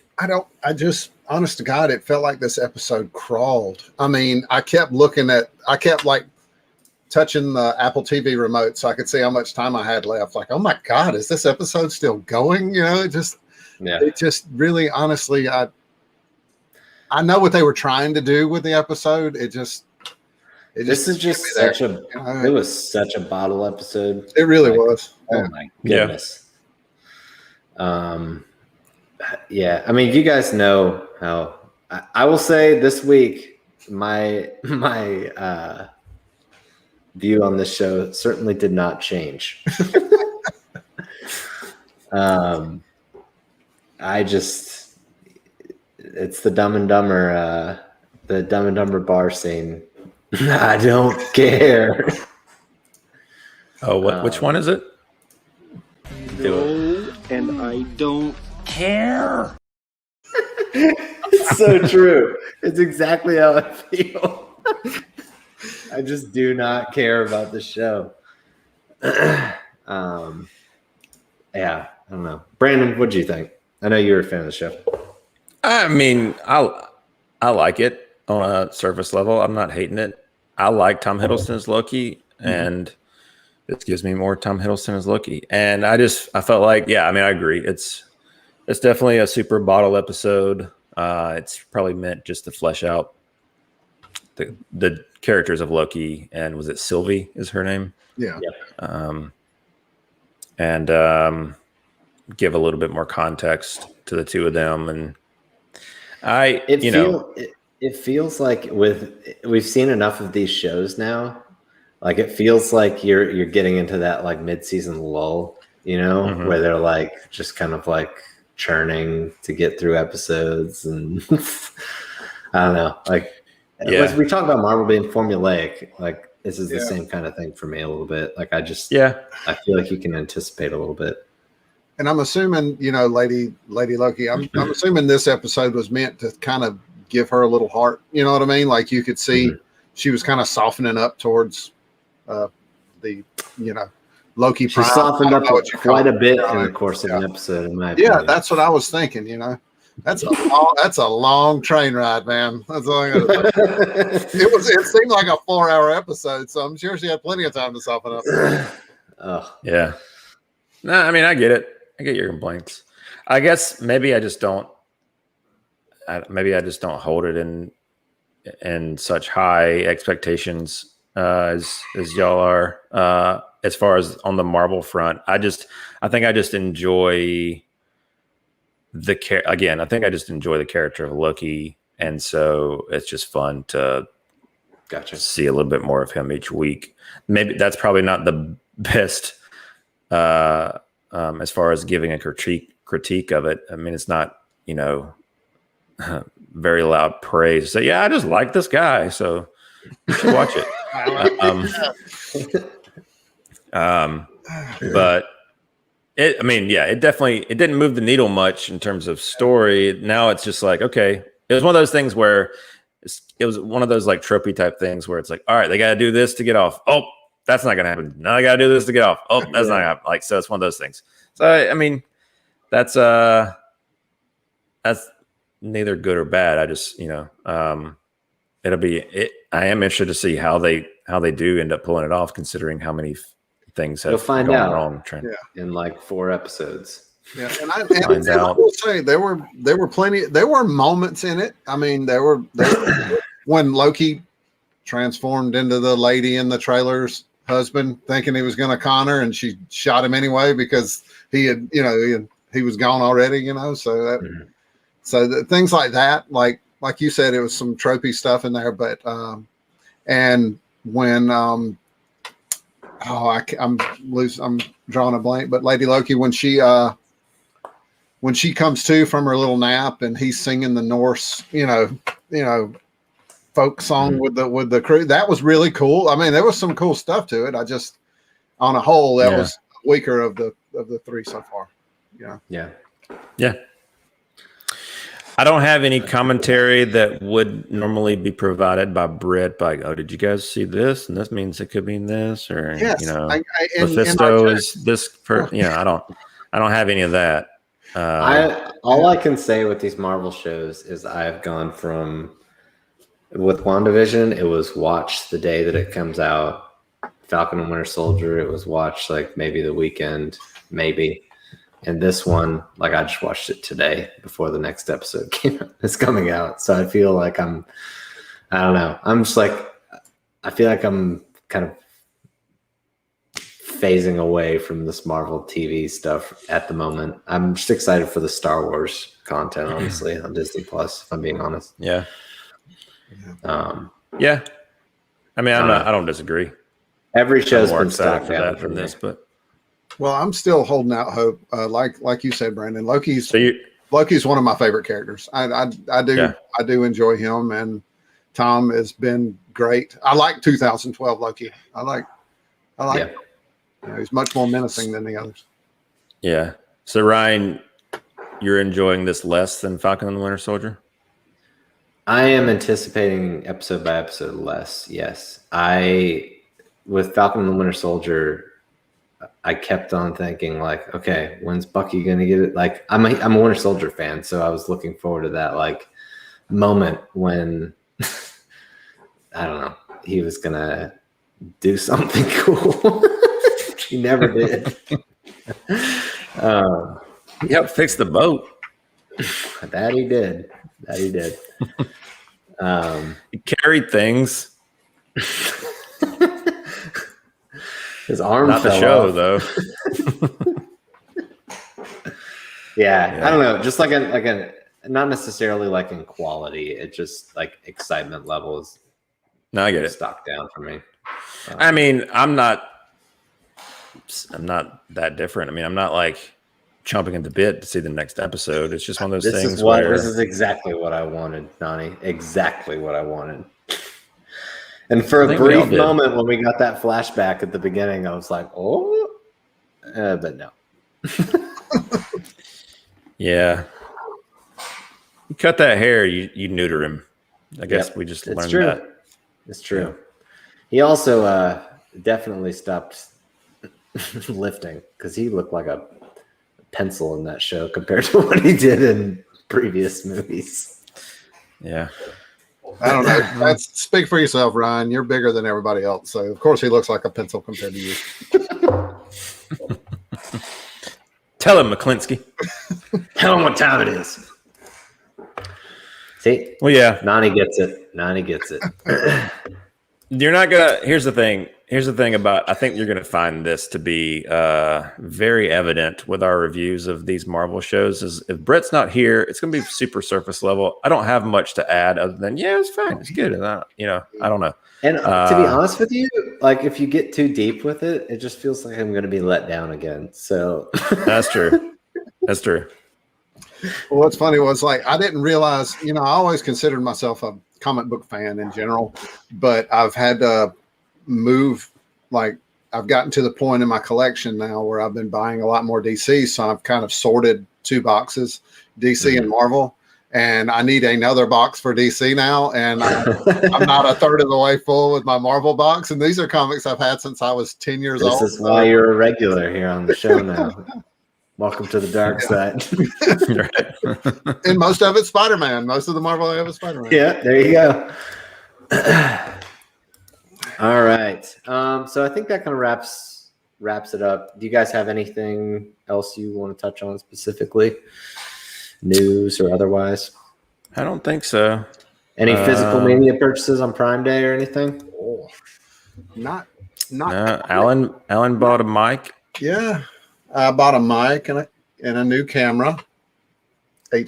Honest to God, it felt like this episode crawled. I mean, I kept like touching the Apple TV remote so I could see how much time I had left. Like, oh my God, is this episode still going? It just really, honestly, I know what they were trying to do with the episode. It was such a bottle episode. It really was. Oh my goodness. Yeah. I mean, you guys know how I will say this week, my view on this show certainly did not change. It's the Dumb and Dumber bar scene. I don't care. Oh, which one is it? No, and I don't care. It's so true. It's exactly how I feel. I just do not care about the show. Yeah, I don't know. Brandon, what do you think? I know you're a fan of the show. I mean, I like it on a surface level. I'm not hating it. I like Tom Hiddleston as Loki, and this gives me more Tom Hiddleston as Loki. And I felt like, I agree. It's definitely a super bottle episode. It's probably meant just to flesh out the characters of Loki. And was it Sylvie is her name? Yeah. And give a little bit more context to the two of them. And it feels like we've seen enough of these shows now. Like, it feels like you're getting into that like mid-season lull, where they're like just kind of like churning to get through episodes, and I don't know. Like, as we talk about Marvel being formulaic, like this is the same kind of thing for me a little bit. Like, I feel like you can anticipate a little bit. And I'm assuming, Lady Loki, I'm assuming this episode was meant to kind of give her a little heart. You know what I mean? Like, you could see she was kind of softening up towards the Loki. She softened up quite a bit in the course of an episode, in my opinion. Yeah, that's what I was thinking. That's a long train ride, man. That's all I gotta say. It seemed like a 4-hour episode, so I'm sure she had plenty of time to soften up. Yeah. No, I mean, I get it. I get your complaints. I guess maybe I just don't hold it in such high expectations as y'all are. As far as on the Marvel front, I think I just enjoy the character of Loki, and so it's just fun to see a little bit more of him each week. Maybe that's probably not the best as far as giving a critique of it. I mean, it's not, very loud praise. So yeah, I just like this guy, so you should watch it. But it didn't move the needle much in terms of story. Now it's just like, okay, it was one of those things where it was one of those like tropey type things where it's like, all right, they got to do this to get off. Oh, that's not going to happen. Now I got to do this to get off. Oh, that's not going to happen. Like, so it's one of those things. So, I mean, that's neither good or bad. I just, I am interested to see how they do end up pulling it off, considering how many things have gone wrong in like 4 episodes. Yeah, and I will say there were moments in it. I mean, there were when Loki transformed into the lady in the trailer's husband, thinking he was going to con her, and she shot him anyway because he had, he was gone already. So that so things like that, like you said, it was some tropey stuff in there. But and when I'm drawing a blank, but Lady Loki, when she comes to from her little nap and he's singing the Norse, folk song with the crew, that was really cool. I mean, there was some cool stuff to it. I just, on a whole, that was weaker of the 3 so far. Yeah. I don't have any commentary that would normally be provided by Britt. Like, oh, did you guys see this? And this means it could mean this, or Mephisto is this. I don't have any of that. All I can say with these Marvel shows is I've gone from, with WandaVision, it was watch the day that it comes out. Falcon and Winter Soldier, it was watch like maybe the weekend, maybe. And this one, like I just watched it today before the next episode is coming out. So I feel like I don't know. I'm just like, I feel like I'm kind of phasing away from this Marvel TV stuff at the moment. I'm just excited for the Star Wars content, honestly, on Disney Plus, if I'm being honest. Yeah. Yeah. I mean, I don't disagree. Every show's been stocked out from this, but. Well, I'm still holding out hope. Like you said, Brandon, Loki's one of my favorite characters. I do enjoy him, and Tom has been great. I like 2012 Loki. I like. He's much more menacing than the others. Yeah. So Ryan, you're enjoying this less than Falcon and the Winter Soldier? I am anticipating episode by episode less. Yes, with Falcon and the Winter Soldier, I kept on thinking like, okay, when's Bucky gonna get it? Like, I'm a Winter Soldier fan, so I was looking forward to that like moment when I don't know, he was gonna do something cool. He never did. He helped fix the boat. That he did. He carried things. His arm not fell the show off. Though. Yeah, I don't know. Just like a not necessarily like in quality. It's just like excitement levels. No, I get it. Stock down for me. I mean, I'm not that different. I mean, I'm not like chomping at the bit to see the next episode. It's just one of those things. This is exactly what I wanted, Nani. Exactly what I wanted. And for a brief moment when we got that flashback at the beginning, I was like, oh, but no. Yeah. You cut that hair, you neuter him. I guess we just learned that. It's true. Yeah. He also definitely stopped lifting because he looked like a pencil in that show compared to what he did in previous movies. Yeah. I don't know. Speak for yourself, Ryan. You're bigger than everybody else. So, of course, he looks like a pencil compared to you. Tell him, McClinsky. Tell him what time it is. See? Well, yeah. Nani gets it. You're not going to – here's the thing. Here's the thing about – I think you're going to find this to be very evident with our reviews of these Marvel shows is if Brett's not here, it's going to be super surface level. I don't have much to add other than, yeah, it's fine. It's good. And I don't know. And to be honest with you, like if you get too deep with it, it just feels like I'm going to be let down again. So that's true. That's true. Well, what's funny was like I didn't realize, I always considered myself a comic book fan in general, but I've had to move. Like I've gotten to the point in my collection now where I've been buying a lot more DC, so I've kind of sorted 2 boxes, DC and Marvel, and I need another box for DC now, and I'm not a third of the way full with my Marvel box, and these are comics I've had since I was 10 years old. This is why you're a regular here on the show now. Welcome to the dark side. And most of it's Spider-Man. Most of the Marvel I have is Spider-Man. Yeah, there you go. All right. So I think that kind of wraps it up. Do you guys have anything else you want to touch on specifically? News or otherwise? I don't think so. Any physical media purchases on Prime Day or anything? Oh, not. Alan bought a mic. Yeah. I bought a mic and a new camera.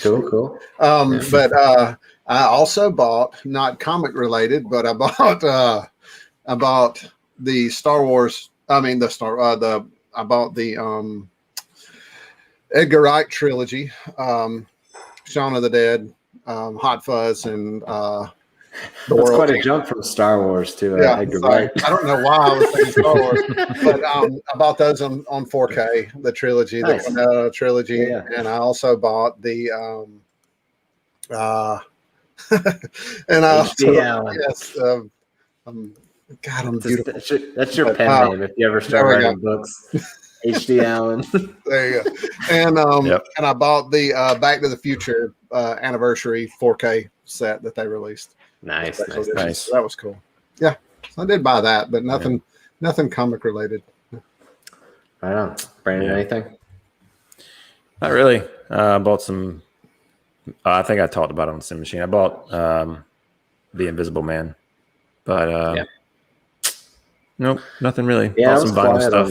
Cool. But I also bought, not comic related, but I bought the Star Wars. I bought the Edgar Wright trilogy, Shaun of the Dead, Hot Fuzz, and that's quite a jump from Star Wars to Edgar Wright. I don't know why I was saying Star Wars, but I bought those on 4K, the trilogy, nice. The Cornetto trilogy, and I also bought the and I also, yes, God, I'm beautiful. That's your pen name if you ever start writing books. H.D. Allen. There you go. And and I bought the Back to the Future anniversary 4K set that they released. Nice. So that was cool. Yeah, I did buy that, but nothing comic related. Right on. Brandon, anything? Not really. I bought some. I think I talked about it on CiNEMACHiNE. I bought The Invisible Man, but nope, nothing really. Yeah, bought some vinyl stuff.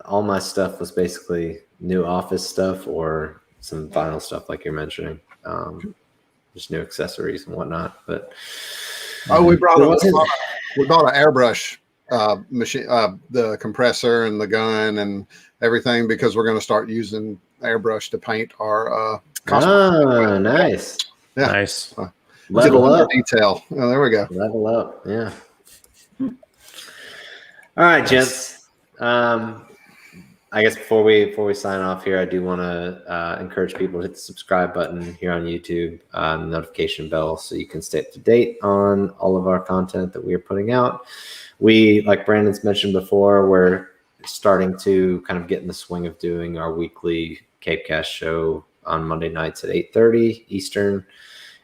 All my stuff was basically new office stuff or some vinyl stuff, like you're mentioning. Just new accessories and whatnot. But we bought an airbrush machine, the compressor and the gun and everything, because we're going to start using airbrush to paint our costume. Nice. Yeah. Nice. Level up. Detail. Oh, there we go. Level up. Yeah. All right, gents. I guess before we sign off here, I do want to encourage people to hit the subscribe button here on YouTube, the notification bell, so you can stay up to date on all of our content that we are putting out. We, like Brandon's mentioned before, we're starting to kind of get in the swing of doing our weekly Capecast show on Monday nights at 8:30 Eastern.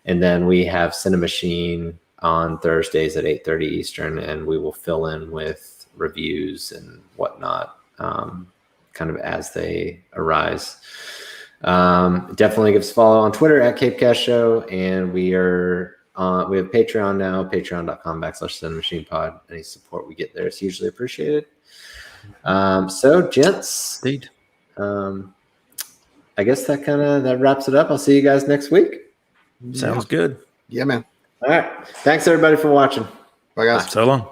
And then we have CiNEMACHiNE on Thursdays at 8:30 Eastern, and we will fill in with reviews and whatnot, kind of as they arise. Definitely give us a follow on Twitter at Capecast Show, and we have Patreon now, patreon.com/CiNEMACHiNEpod. Any support we get there is hugely appreciated. So, gents, indeed. I guess that wraps it up. I'll see you guys next week. Sounds good. Yeah, man. All right. Thanks everybody for watching. Bye, guys. So long.